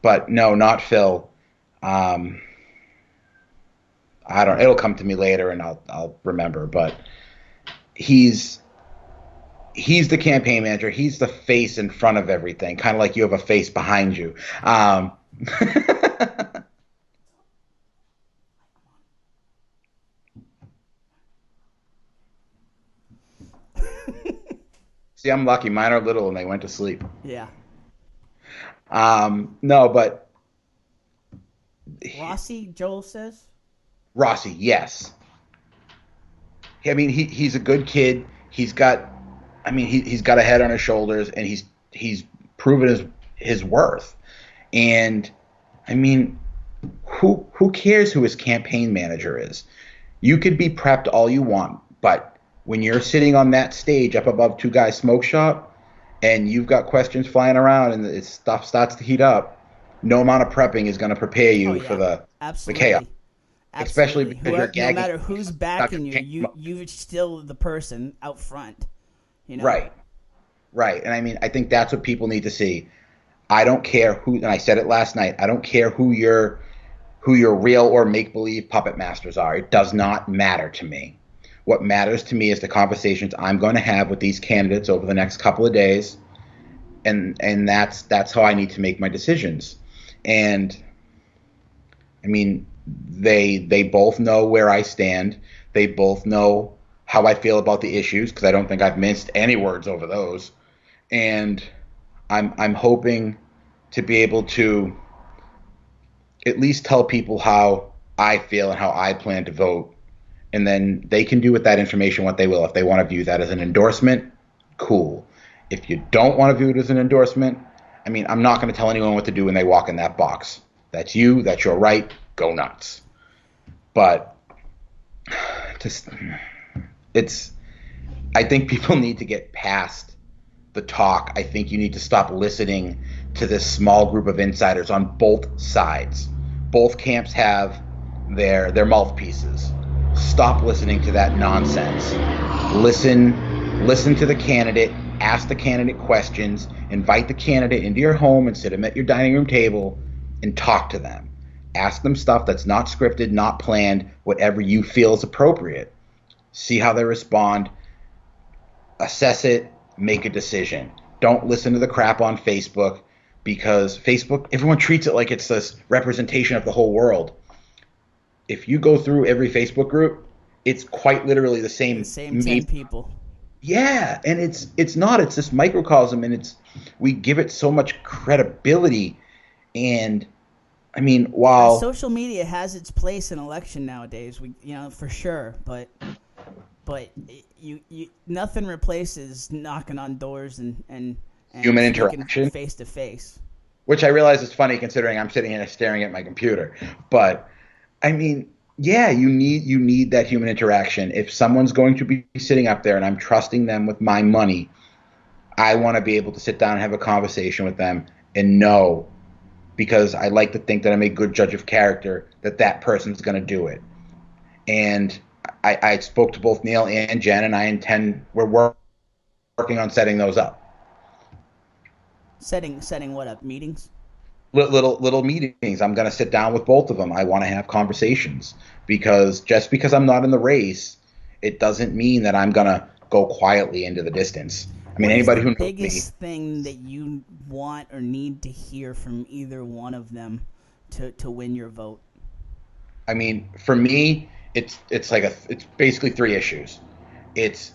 but no, not Phil. Um, I don't. It'll come to me later, and I'll remember. But he's he's the campaign manager. He's the face in front of everything, kind of like you have a face behind you. See, I'm lucky. Mine are little and they went to sleep. Yeah, No, but Rossi, Joel says. Rossi, yes. I mean, he's a good kid. He's got a head on his shoulders, and he's proven his worth. And I mean, who cares who his campaign manager is? You could be prepped all you want, but when you're sitting on that stage up above Two Guys Smoke Shop, and you've got questions flying around, and stuff starts to heat up, no amount of prepping is going to prepare Oh you for yeah, the chaos, absolutely, especially absolutely. because you're Whoever, no gagging. matter who's backing you, you're still the person out front. You know. Right, right. And I mean, I think that's what people need to see. I don't care who, and I said it last night. I don't care who your real or make believe puppet masters are. It does not matter to me. What matters to me is the conversations I'm going to have with these candidates over the next couple of days, and that's how I need to make my decisions. And I mean, they both know where I stand. They both know how I feel about the issues because I don't think I've minced any words over those. And I'm hoping to be able to at least tell people how I feel and how I plan to vote, and then they can do with that information what they will. If they want to view that as an endorsement, cool. If you don't want to view it as an endorsement, I mean, I'm not going to tell anyone what to do when they walk in that box. That's you. That's your right. Go nuts. But just it's. I think people need to get past the talk. I think you need to stop listening to this small group of insiders on both sides. Both camps have their mouthpieces. Stop listening to that nonsense. Listen to the candidate, ask the candidate questions, invite the candidate into your home and sit them at your dining room table and talk to them. Ask them stuff that's not scripted, not planned, whatever you feel is appropriate. See how they respond, assess it, make a decision. Don't listen to the crap on Facebook, because Facebook, everyone treats it like it's this representation of the whole world. If you go through every Facebook group, it's quite literally the The same. same 10 people. Yeah, and it's not. It's this microcosm, and we give it so much credibility. And I mean, while Social media has its place in election nowadays. For sure, but you nothing replaces knocking on doors and human speaking interaction, face to face. which I realize is funny considering I'm sitting here staring at my computer, but I mean, yeah, you need that human interaction. If someone's going to be sitting up there and I'm trusting them with my money, I want to be able to sit down and have a conversation with them and know, because I like to think that I'm a good judge of character, that person's going to do it. And I spoke to both Neil and Jen, and we're working on setting those up. Setting what up? Meetings? Little meetings. I'm going to sit down with both of them. I want to have conversations, because just because I'm not in the race, it doesn't mean that I'm going to go quietly into the distance. I mean, anybody who knows me. What is the biggest thing that you want or need to hear from either one of them to win your vote? I mean, for me, it's basically three issues. It's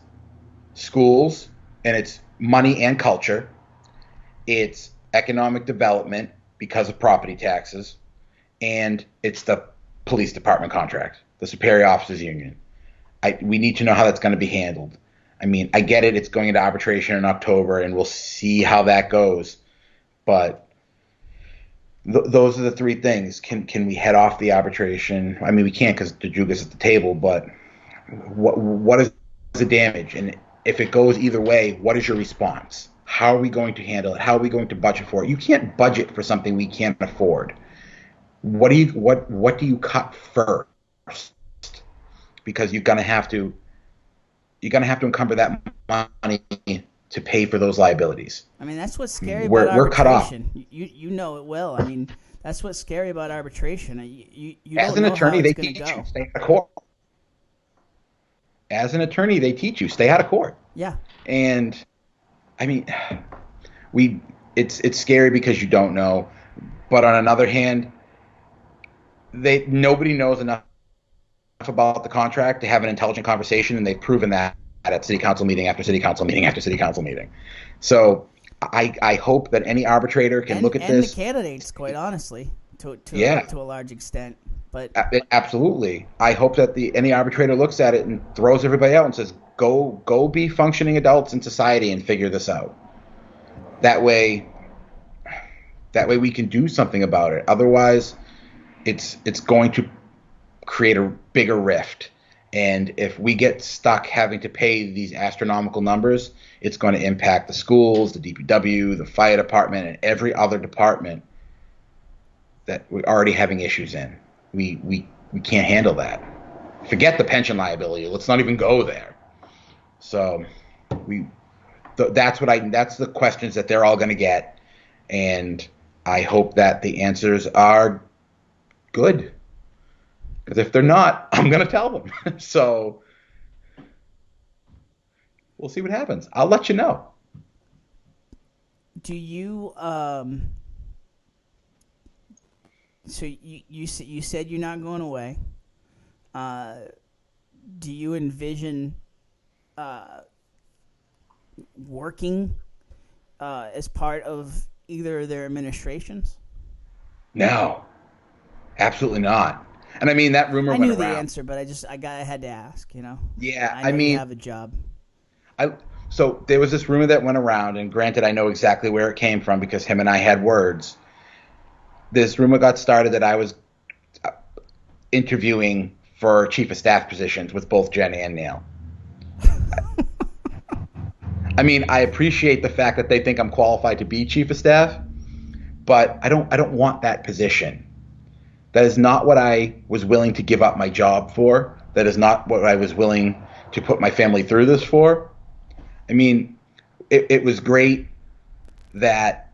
schools, and it's money and culture. It's economic development because of property taxes, and it's the police department contract, the Superior Officers Union. We need to know how that's going to be handled. I mean, I get it. It's going into arbitration in October, and we'll see how that goes. But those are the three things. Can we head off the arbitration? I mean, we can't because DeJugas at the table. But what is the damage? And if it goes either way, what is your response? How are we going to handle it? How are we going to budget for it? You can't budget for something we can't afford. What do you cut first? Because you're gonna have to encumber that money to pay for those liabilities. I mean, that's what's scary about arbitration. We're cut off. You know it well. I mean, that's what's scary about arbitration. You As don't an know attorney, how they it's going teach to go. you stay out of court. As an attorney, they teach you stay out of court. Yeah. And I mean, it's scary because you don't know. But on another hand, nobody knows enough about the contract to have an intelligent conversation, and they've proven that at city council meeting after city council meeting after city council meeting. So I hope that any arbitrator can look at this. And the candidates, quite honestly, to a large extent. But Absolutely. I hope that any arbitrator looks at it and throws everybody out and says, "Go, be functioning adults in society and figure this out." That way, we can do something about it. Otherwise, it's going to create a bigger rift. And if we get stuck having to pay these astronomical numbers, it's going to impact the schools, the DPW, the fire department, and every other department that we're already having issues in. We can't handle that. Forget the pension liability. Let's not even go there. So that's the questions that they're all going to get, and I hope that the answers are good. Because if they're not, I'm going to tell them. So we'll see what happens. I'll let you know. do you so you said you're not going away. Do you envision working as part of either of their administrations? No, absolutely not. And I mean, that rumor I went knew the around. answer, but I had to ask. You know, Yeah, I I know you mean, have a job. I so there was this rumor that went around, and granted, I know exactly where it came from because him and I had words. This rumor got started that I was interviewing for chief of staff positions with both Jen and Neil. I mean, I appreciate the fact that they think I'm qualified to be chief of staff, but I don't want that position. That is not what I was willing to give up my job for. That is not what I was willing to put my family through this for. I mean, it was great that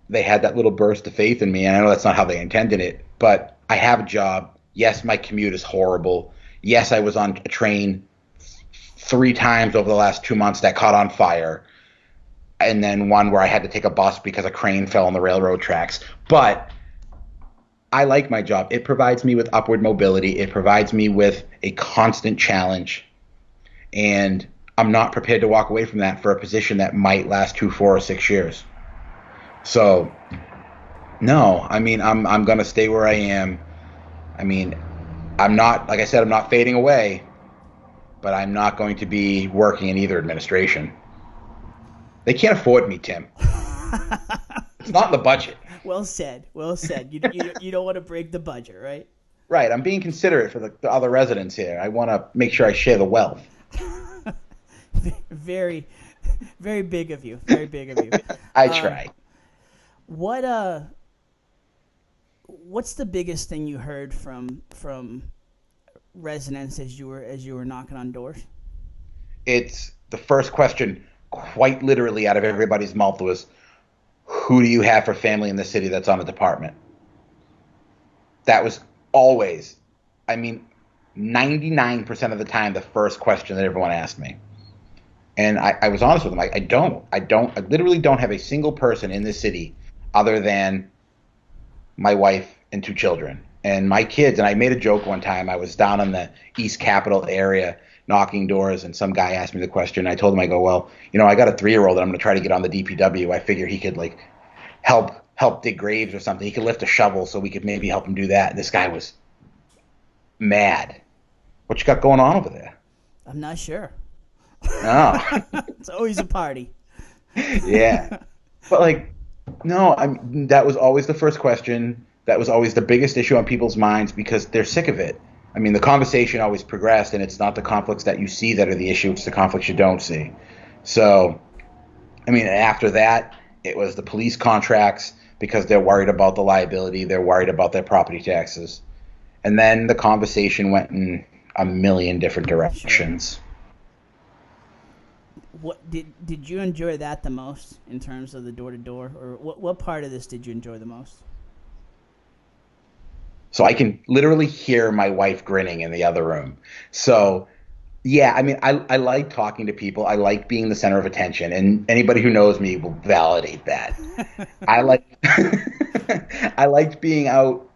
they had that little burst of faith in me. And I know that's not how they intended it, but I have a job. Yes, my commute is horrible. Yes, I was on a train 3 times over the last 2 months that caught on fire. And then one where I had to take a bus because a crane fell on the railroad tracks. But I like my job. It provides me with upward mobility. It provides me with a constant challenge. And I'm not prepared to walk away from that for a position that might last 2, 4, or 6 years. So, no, I mean, I'm going to stay where I am. I mean, I'm not, like I said, I'm not fading away, but I'm not going to be working in either administration. They can't afford me, Tim. It's not in the budget. Well said. Well said. You don't want to break the budget, right? Right. I'm being considerate for the other residents here. I want to make sure I share the wealth. Very, very big of you. Very big of you. I try. What's the biggest thing you heard from residents as you were knocking on doors? It's the first question, quite literally, out of everybody's mouth was, "Who do you have for family in the city that's on the department?" That was always, I mean, 99% of the time, the first question that everyone asked me. And I was honest with them. I literally don't have a single person in this city other than my wife and 2 children. And my kids, and I made a joke one time. I was down in the East Capitol area knocking doors, and some guy asked me the question. I told him, I go, well, I got a 3-year-old that I'm going to try to get on the DPW. I figure he could like help dig graves or something. He could lift a shovel, so we could maybe help him do that. And this guy was mad. What you got going on over there? I'm not sure. Oh. It's always a party. Yeah. But no, that was always the first question. That was always the biggest issue on people's minds because they're sick of it. I mean, the conversation always progressed, and it's not the conflicts that you see that are the issue. It's the conflicts you don't see. So, I mean, after that, it was the police contracts because they're worried about the liability. They're worried about their property taxes. And then the conversation went in a million different directions. Sure. What did you enjoy that the most in terms of the door-to-door? Or what part of this did you enjoy the most? So I can literally hear my wife grinning in the other room. So, yeah, I mean, I like talking to people. I like being the center of attention. And anybody who knows me will validate that. I liked being out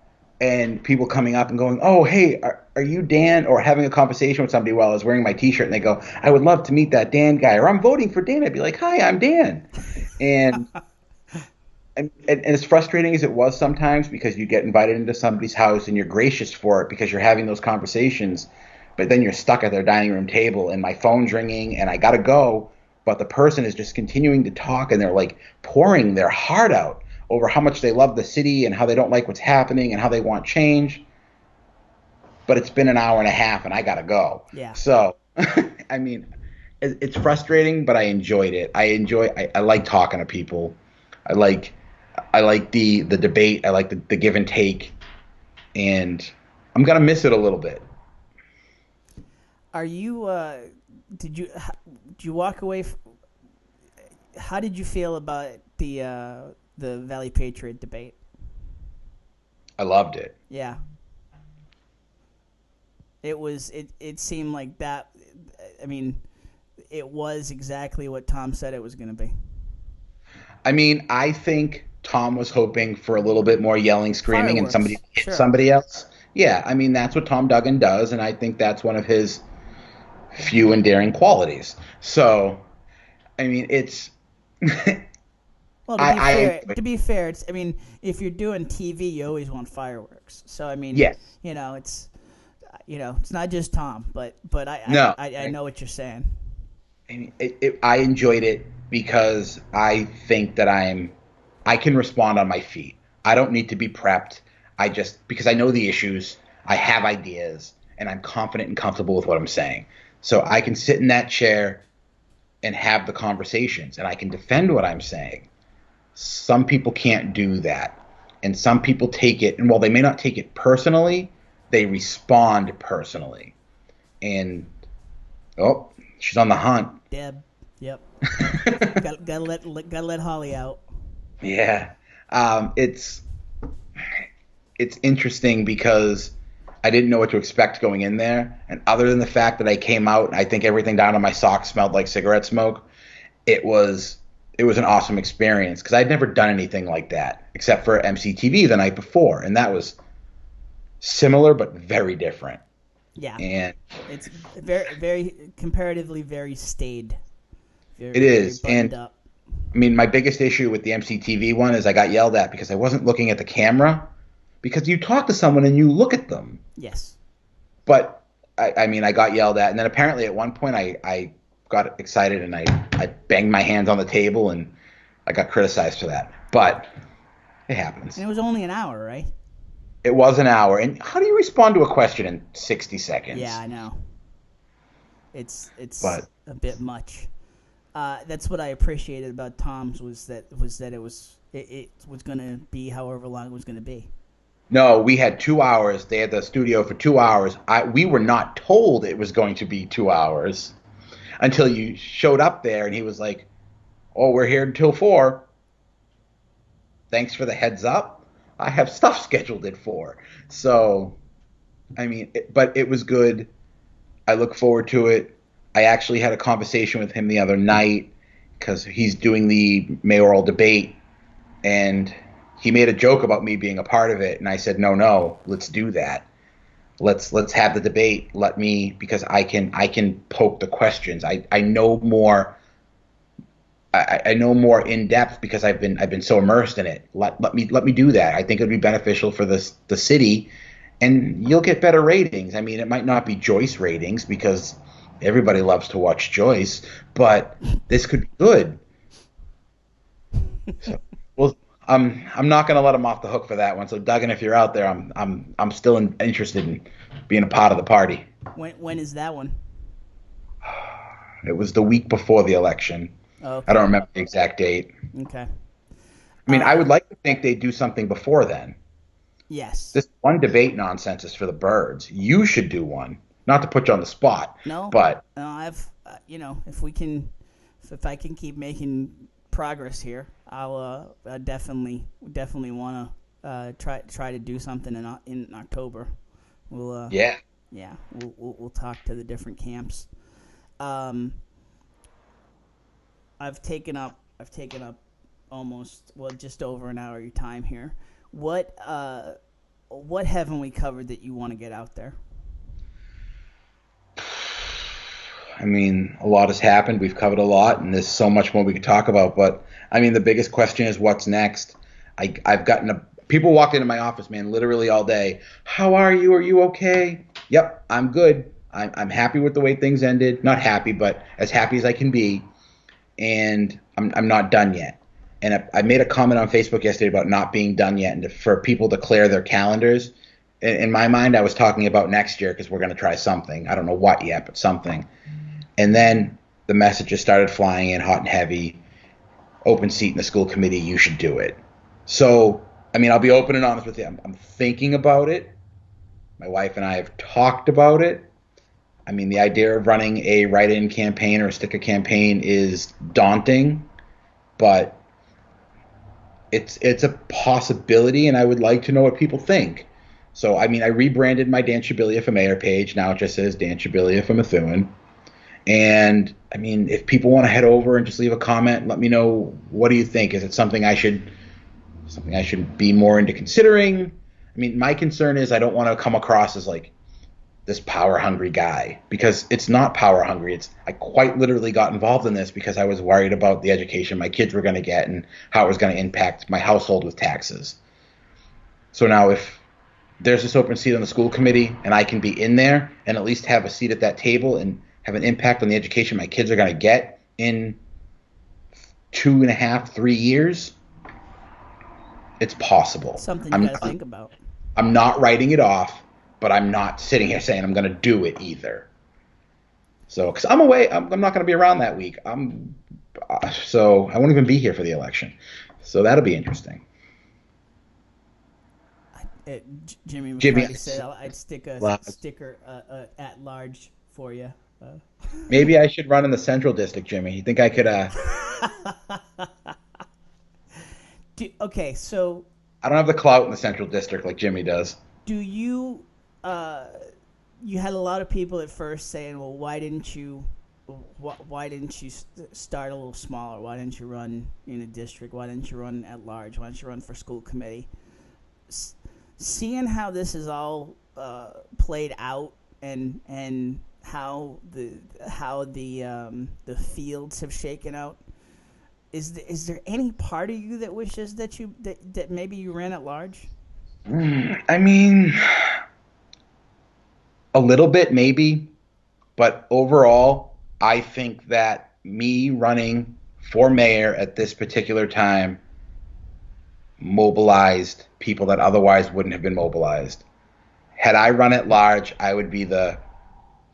and people coming up and going, "Oh, hey, are you Dan?" Or having a conversation with somebody while I was wearing my T-shirt, and they go, "I would love to meet that Dan guy," or "I'm voting for Dan." I'd be like, "Hi, I'm Dan," and And as frustrating as it was sometimes because you get invited into somebody's house and you're gracious for it because you're having those conversations, but then you're stuck at their dining room table and my phone's ringing and I gotta go, but the person is just continuing to talk and they're like pouring their heart out over how much they love the city and how they don't like what's happening and how they want change. But it's been an hour and a half and I gotta go. Yeah. So, I mean, it's frustrating, but I enjoyed it. I like talking to people. I like I like the debate. I like the give and take, and I'm gonna miss it a little bit. Are you? Did you walk away? How did you feel about the Valley Patriot debate? I loved it. Yeah, it was. It seemed like that. I mean, it was exactly what Tom said it was going to be. I mean, I think Tom was hoping for a little bit more yelling, screaming, and somebody Fireworks, hit sure. somebody else. Yeah, I mean that's what Tom Duggan does, and I think that's one of his few endearing qualities. So, I mean, it's Well, I to be fair, it's. I mean, if you're doing TV, you always want fireworks. So I mean, yes, it's it's not just Tom, but no. I know what you're saying. I enjoyed it because I think that I can respond on my feet. I don't need to be prepped. I just because I know the issues, I have ideas, and I'm confident and comfortable with what I'm saying. So I can sit in that chair and have the conversations, and I can defend what I'm saying. Some people can't do that, and some people take it, and while they may not take it personally, they respond personally. And oh, she's on the hunt. Deb, yep. Gotta let Holly out. Yeah, it's interesting because I didn't know what to expect going in there, and other than the fact that I came out and I think everything down on my socks smelled like cigarette smoke, it was it was an awesome experience because I'd never done anything like that except for MCTV the night before, and that was similar but very different. Yeah, And it's very comparatively very staid, it very is, buttoned and up. I mean, my biggest issue with the MCTV one is I got yelled at because I wasn't looking at the camera. Because you talk to someone and you look at them. Yes. But I mean, I got yelled at, and then apparently at one point I got excited and I banged my hands on the table and I got criticized for that. But it happens. And it was only an hour, right? It was an hour, and how do you respond to a question in 60 Yeah, seconds? I know. It's But a bit much. That's what I appreciated about Tom's was that it was gonna be however long it was gonna be. no, we had 2 hours. They had the studio for 2 hours. We were not told it was going to be 2 hours until you showed up there, and he was like, "Oh, we're here until 4. Thanks for the heads up. I have stuff scheduled at 4." So, I mean, but it was good. I look forward to it. I actually had a conversation with him the other night because he's doing the mayoral debate, and he made a joke about me being a part of it, and I said, "No, no, let's do that. Let's have the debate. Let me because I can poke the questions. I know more. I know more in depth because I've been so immersed in it. Let me do that. I think it would be beneficial for the city, and you'll get better ratings. I mean, it might not be Joyce ratings because everybody loves to watch Joyce, but this could be good. So, well, I'm not going to let him off the hook for that one. So, Duggan, if you're out there, I'm still interested in being a part of the party. When is that one? It was the week before the election. I Okay. don't remember the exact date. Okay. I mean, I Uh, would like to think they'd do something before then. yes. This one debate nonsense is for the birds. You should do one. Not to put you on the spot, No. but No. I've if we can, if I can keep making progress here, I'll definitely want to try to do something in October. We'll yeah. yeah, we'll talk to the different camps. Um, I've taken up almost just over an hour of your time here. What haven't we covered that you want to get out there? I mean, a lot has happened. We've covered a lot, and there's so much more we could talk about. But I mean, the biggest question is what's next. I've gotten people walked into my office, man, literally all day. How are you? Are you okay? Yep, I'm good. I'm happy with the way things ended. Not happy, but as happy as I can be. And I'm not done yet. And I made a comment on Facebook yesterday about not being done yet, and for people to clear their calendars. In my mind, I was talking about next year because we're going to try something. I don't know what yet, but something. And then the messages started flying in hot and heavy. Open seat in the school committee. You should do it. So, I mean, I'll be open and honest with you. I'm thinking about it. My wife and I have talked about it. I mean, the idea of running a write-in campaign or a sticker campaign is daunting, but it's a possibility, and I would like to know what people think. So, I mean, I rebranded my Dan Shibilia for Mayor page. Now it just says Dan Shibilia for Methuen. And, I mean, if people want to head over and just leave a comment, let me know, what do you think? Is it something I should be more into considering? I mean, my concern is I don't want to come across as like this power hungry guy, because it's not power hungry. I quite literally got involved in this because I was worried about the education my kids were going to get and how it was going to impact my household with taxes. So now if there's this open seat on the school committee and I can be in there and at least have a seat at that table and have an impact on the education my kids are going to get in 2.5, 3 years, it's possible. Something you got to think about. I'm not writing it off, but I'm not sitting here saying I'm going to do it either. So, because I'm away, I'm not going to be around that week. So I won't even be here for the election. So that'll be interesting. Jimmy McCarty said I'd stick a sticker at large for you. Maybe I should run in the Central District, Jimmy. You think I could? Okay, so I don't have the clout in the Central District like Jimmy does. Do you? You had a lot of people at first saying, "Well, why didn't you start a little smaller? Why didn't you run in a district? Why didn't you run at large? Why didn't you run for school committee?" Seeing how this is all played out and how the fields have shaken out, is there any part of you that wishes that maybe you ran at large? I mean, a little bit maybe, but overall, I think that me running for mayor at this particular time mobilized people that otherwise wouldn't have been mobilized. Had I run at large, I would be the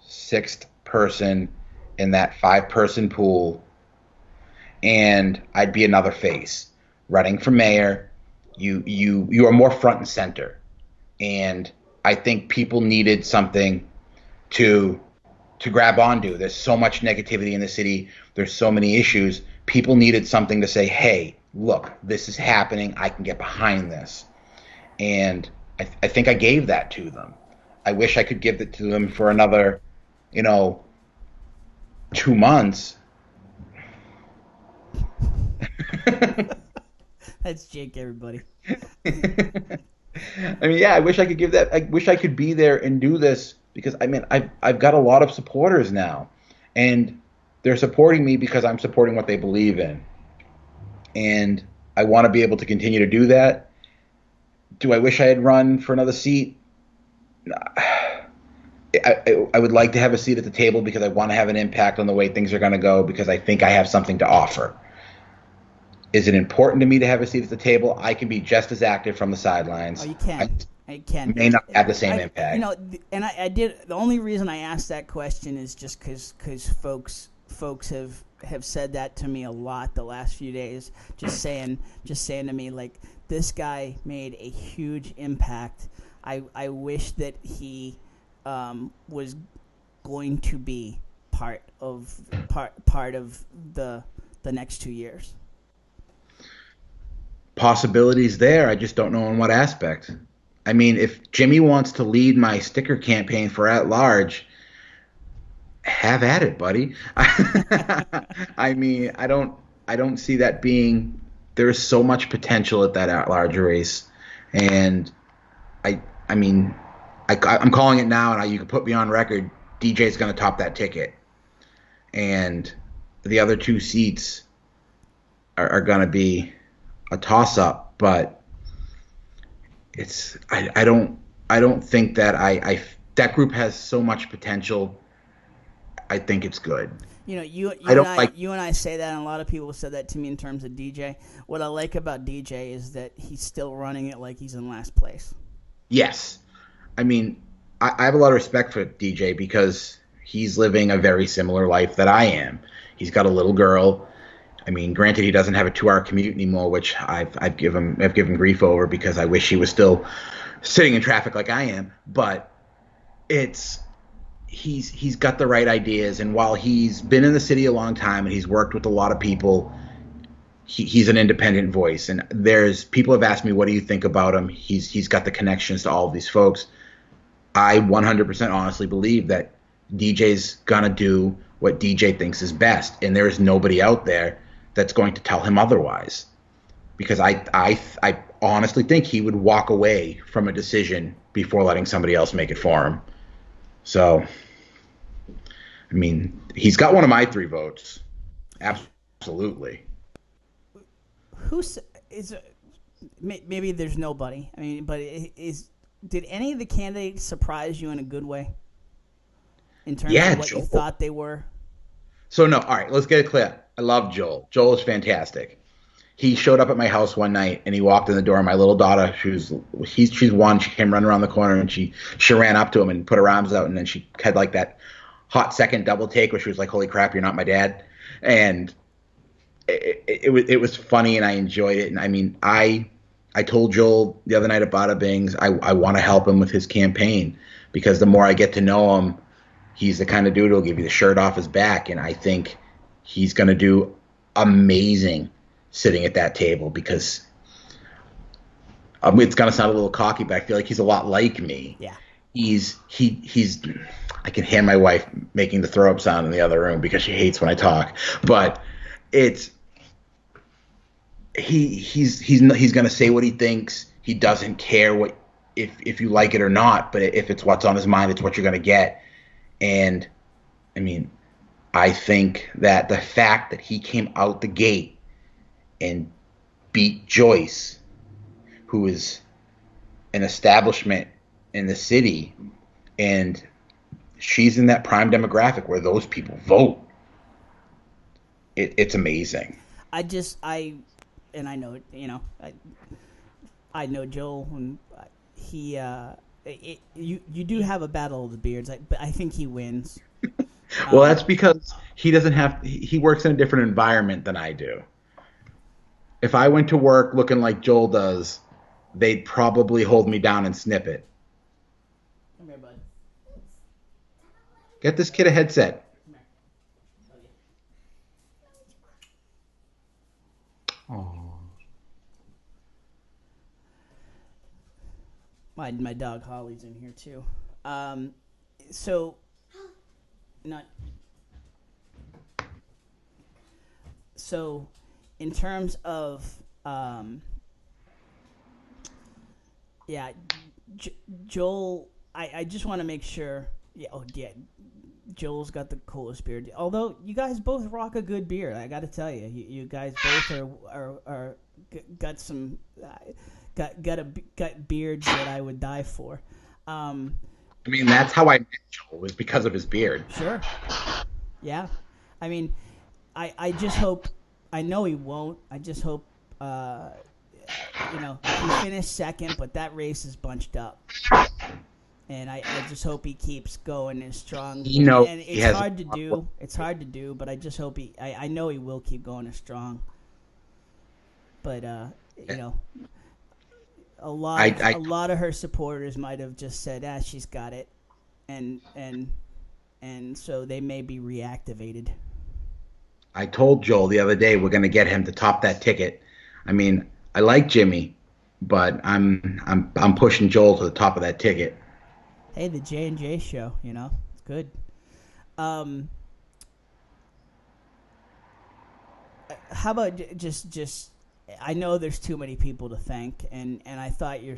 6th person in that 5-person pool, and I'd be another face. Running for mayor, you are more front and center, and I think people needed something to grab onto. There's so much negativity in the city. There's so many issues. People needed something to say, hey, look, this is happening. I can get behind this. And I think I gave that to them. I wish I could give it to them for another, 2 months. That's Jake, everybody. I mean, yeah, I wish I could give that. I wish I could be there and do this, because I mean, I've got a lot of supporters now, and they're supporting me because I'm supporting what they believe in, and I want to be able to continue to do that. Do I wish I had run for another seat? I would like to have a seat at the table because I want to have an impact on the way things are going to go, because I think I have something to offer. Is it important to me to have a seat at the table? I can be just as active from the sidelines. Oh, you can. I can. May not have the same impact. And I did. The only reason I asked that question is just because folks have said that to me a lot the last few days. Just saying to me, like, this guy made a huge impact. I wish that he was going to be part of the next 2 years. Possibilities there. I just don't know in what aspect. I mean, if Jimmy wants to lead my sticker campaign for at large, have at it, buddy. I mean, I don't see that being. There is so much potential at that at large race, and I'm calling it now, and you can put me on record. DJ's going to top that ticket, and the other 2 seats are going to be a toss-up, but I don't think that that group has so much potential. I think it's good. You know, you I you and don't I like you and I say that, and a lot of people said that to me in terms of DJ. What I like about DJ is that he's still running it like he's in last place. yes. I mean, I have a lot of respect for DJ because he's living a very similar life that I am. He's got a little girl. I mean, granted, he doesn't have a 2 hour commute anymore, which I've given grief over because I wish he was still sitting in traffic like I am. But it's he's got the right ideas, and while he's been in the city a long time and he's worked with a lot of people, he's an independent voice. And there's people have asked me, what do you think about him? He's got the connections to all of these folks. I 100% honestly believe that DJ's gonna do what DJ thinks is best, and there is nobody out there that's going to tell him otherwise. Because I honestly think he would walk away from a decision before letting somebody else make it for him. So, I mean, he's got one of my 3 votes. Absolutely. Who's is maybe there's nobody. I mean, but is did any of the candidates surprise you in a good way in terms Yeah, of what you Joel. thought they were? So no, all right, let's get it clear. I love Joel. Joel is fantastic. He showed up at my house one night and he walked in the door. My little daughter, she's 1. She came running around the corner and she ran up to him and put her arms out, and then she had like that hot second double take where she was like, "Holy crap, you're not my dad!" And it was funny and I enjoyed it. And I mean, I told Joel the other night at Bada Bings I want to help him with his campaign because the more I get to know him, he's the kind of dude who'll give you the shirt off his back, and I think he's going to do amazing sitting at that table because it's going to sound a little cocky, but I feel like he's a lot like me. Yeah. He's I can hear my wife making the throw up sound in the other room because she hates when I talk, but it's he's going to say what he thinks. He doesn't care what if you like it or not, but if it's what's on his mind, it's what you're going to get. And I mean, I think that the fact that he came out the gate and beat Joyce, who is an establishment in the city, and she's in that prime demographic where those people vote. It's amazing. And I know, I know Joel, and he, you do have a battle of the beards, but I think he wins. Well, that's because he doesn't have. He works in a different environment than I do. If I went to work looking like Joel does, they'd probably hold me down and snip it. Come here, bud. Get this kid a headset. Oh. My dog Holly's in here too. So, not. So, in terms of, yeah, Joel, I just want to make sure. Yeah, oh yeah, Joel's got the coolest beard. Although you guys both rock a good beard, I got to tell you, you guys both are got some got beards that I would die for. I mean, that's how I met Joel, was because of his beard. Sure. Yeah. I mean, I just hope. I know he won't. I just hope. He finished second, but that race is bunched up. And I just hope he keeps going as strong. And it's hard to do. It's hard to do, but I just hope I know he will keep going as strong. But a lot of her supporters might have just said, she's got it, and so they may be reactivated. I told Joel the other day we're going to get him to top that ticket. I mean, I like Jimmy, but I'm pushing Joel to the top of that ticket. Hey, the J&J show, it's good. How about just I know there's too many people to thank, and I thought your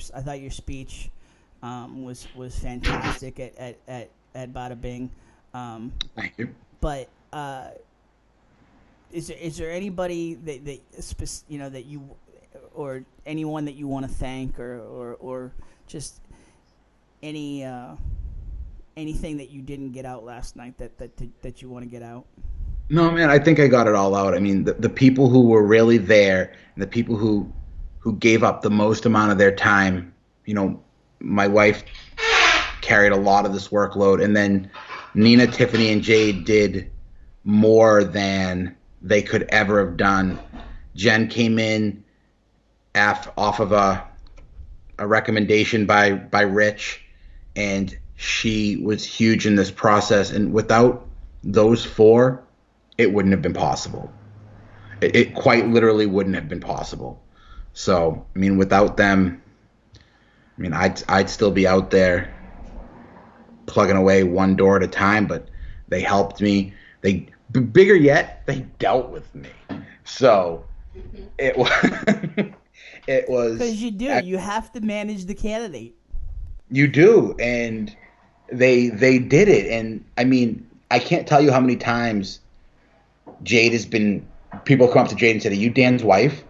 speech was fantastic at Bada Bing. Thank you. But is there anybody that you or anyone that you want to thank, or just any anything that you didn't get out last night that you want to get out? No, man, I think I got it all out. I mean, the people who were really there and the people who gave up the most amount of their time, you know, my wife carried a lot of this workload, and then Nina, Tiffany, and Jade did more than they could ever have done. Jen came in off of a recommendation by Rich, and she was huge in this process. And without those four, it wouldn't have been possible. It quite literally wouldn't have been possible. So, I mean, without them, I mean, I'd still be out there plugging away one door at a time. But they helped me. They bigger yet, they dealt with me. So it was it was Because you have to manage the candidate. you do, and they did it. And I mean, I can't tell you how many times Jade has been. People come up to Jade and said, "Are you Dan's wife?"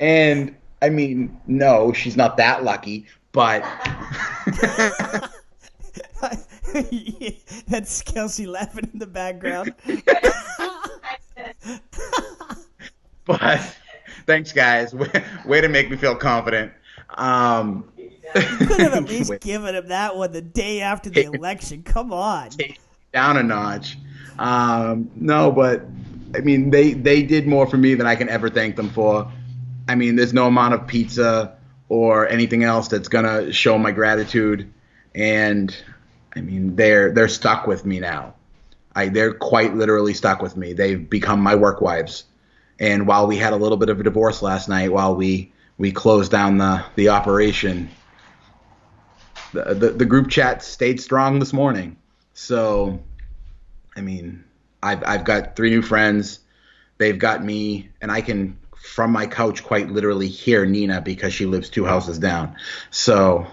And I mean, no, she's not that lucky, but That's Kelsey laughing in the background. but thanks, guys. Way to make me feel confident. You could have at least Wait, given him that one the day after the election. Come on. take it down a notch. No, but I mean, they did more for me than I can ever thank them for. I mean, there's no amount of pizza or anything else that's gonna show my gratitude. And I mean, they're stuck with me now. They're quite literally stuck with me. They've become my work wives. And while we had a little bit of a divorce last night, while we closed down the operation, the group chat stayed strong this morning. So, I mean, I've got 3 new friends. They've got me, and I can from my couch quite literally hear Nina because she lives 2 houses down. So,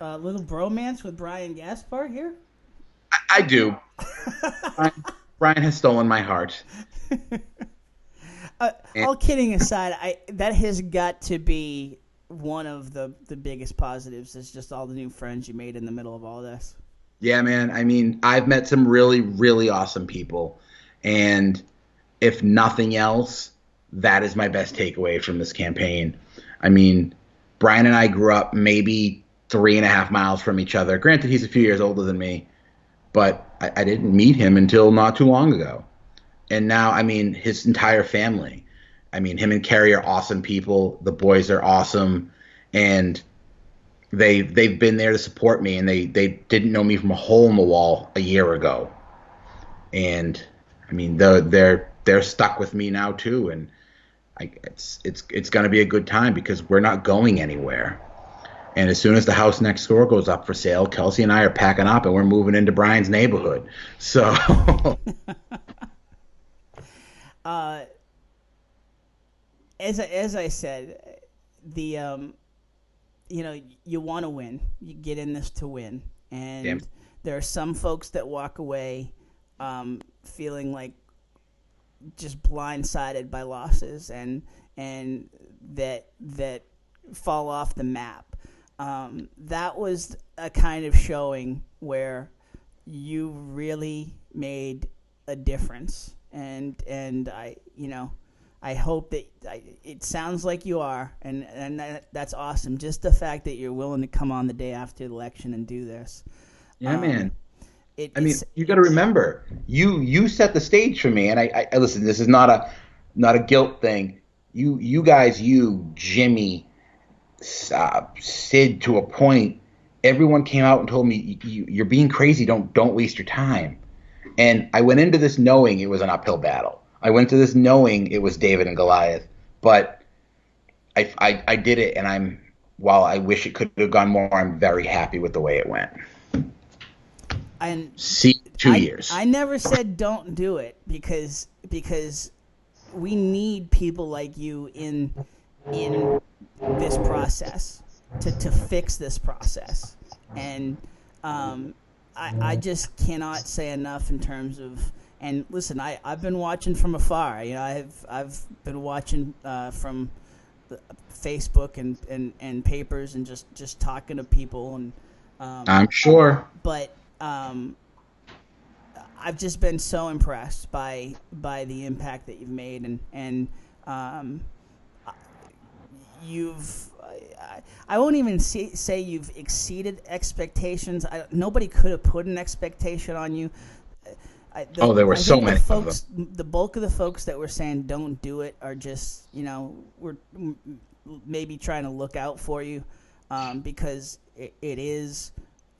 Little bromance with Brian Gaspar here. I do. Brian has stolen my heart. All kidding aside, that has got to be one of the biggest positives. Is just all the new friends you made in the middle of all this. Yeah, man. I mean, I've met some really, really awesome people. And if nothing else, that is my best takeaway from this campaign. I mean, Brian and I grew up maybe 3.5 miles from each other. Granted, he's a few years older than me, but I didn't meet him until not too long ago. And now, I mean, his entire family. I mean, him and Carrie are awesome people. The boys are awesome. And they've been there to support me, and they didn't know me from a hole in the wall a year ago. And I mean, they're stuck with me now too, and it's going to be a good time because we're not going anywhere. And as soon as the house next door goes up for sale, Kelsey and I are packing up and we're moving into Brian's neighborhood. So as I said, the you want to win. You get in this to win, and Damn. there are some folks that walk away feeling like just blindsided by losses and that fall off the map. That was a kind of showing where you really made a difference, and I hope that it sounds like you are, and that's awesome. Just the fact that you're willing to come on the day after the election and do this. yeah, man. I mean, you got to remember, you set the stage for me, and I listen. This is not a guilt thing. You guys, Jimmy, Sid, to a point. Everyone came out and told me you're being crazy. Don't waste your time. And I went into this knowing it was an uphill battle. I went to this knowing it was David and Goliath, but I did it, and while I wish it could have gone more, I'm very happy with the way it went. And See, 2 years. I never said don't do it because we need people like you in this process to fix this process, and I just cannot say enough in terms of And listen, I've been watching from afar. I've been watching from the Facebook and papers and just talking to people and I'm sure. but I've just been so impressed by the impact that you've made and um, you've I won't even say you've exceeded expectations. Nobody could have put an expectation on you. There were I so think many the of them. folks, the bulk of the folks that were saying don't do it are just, we're maybe trying to look out for you because it is,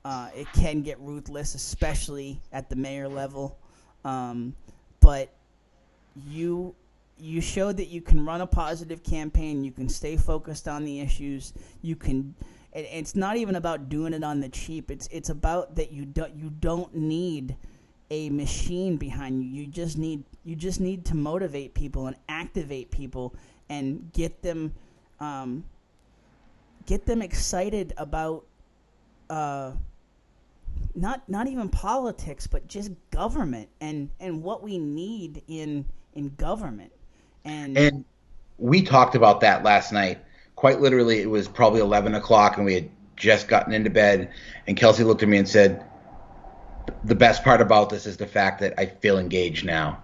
it can get ruthless, especially at the mayor level. But you showed that you can run a positive campaign. You can stay focused on the issues. You can. It's not even about doing it on the cheap. It's about that you don't need a machine behind you. You just need to motivate people and activate people and get them excited about not even politics, but just government and what we need in government. And we talked about that last night. Quite literally, it was probably 11 o'clock, and we had just gotten into bed. And Kelsey looked at me and said, "The best part about this is the fact that I feel engaged now."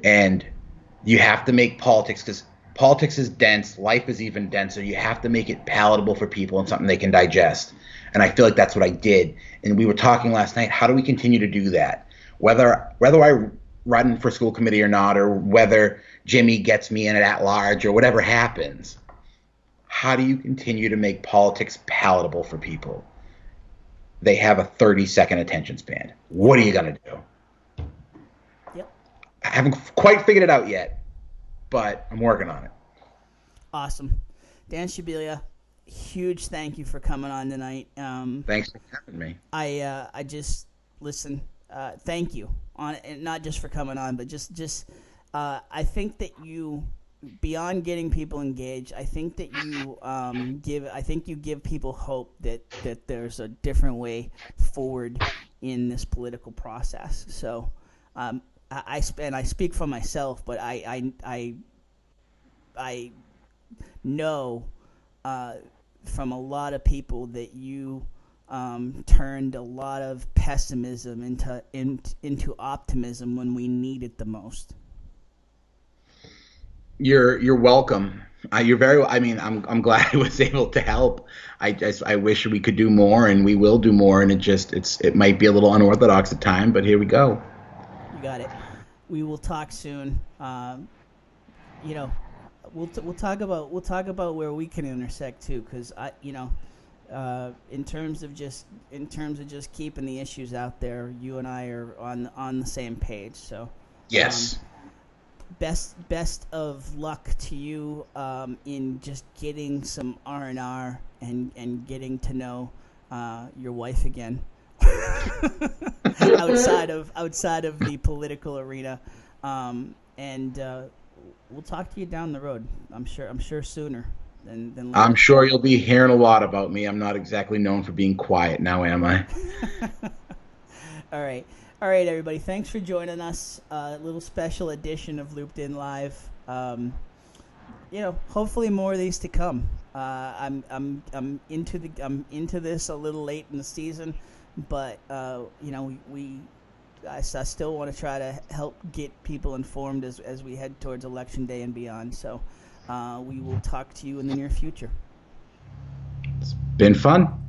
And you have to make politics, because politics is dense. Life is even denser. You have to make it palatable for people and something they can digest. And I feel like that's what I did. And we were talking last night, how do we continue to do that? Whether I run for school committee or not, or whether Jimmy gets me in it at large or whatever happens, how do you continue to make politics palatable for people? They have a 30-second attention span. What are you going to do? Yep. I haven't quite figured it out yet, but I'm working on it. Awesome. Dan Shibilia, huge thank you for coming on tonight. Thanks for having me. I just listen. Thank you on, and not just for coming on, but just I think that you, beyond getting people engaged, I think that you give people hope that there's a different way forward in this political process. So I speak for myself, but I know from a lot of people that you turned a lot of pessimism into optimism when we need it the most. You're welcome. You're very. I mean, I'm glad I was able to help. I wish we could do more, and we will do more. And it might be a little unorthodox at time, but here we go. You got it. We will talk soon. We'll talk about where we can intersect too, because in terms of just keeping the issues out there, you and I are on the same page. So yes. Best of luck to you in just getting some R&R and getting to know your wife again outside of the political arena, and we'll talk to you down the road. I'm sure sooner than later. I'm sure you'll be hearing a lot about me. I'm not exactly known for being quiet now, am I? All right, everybody. Thanks for joining us. A little special edition of Looped In Live. Hopefully more of these to come. I'm into this a little late in the season, but I still want to try to help get people informed as we head towards Election Day and beyond. So we will talk to you in the near future. It's been fun.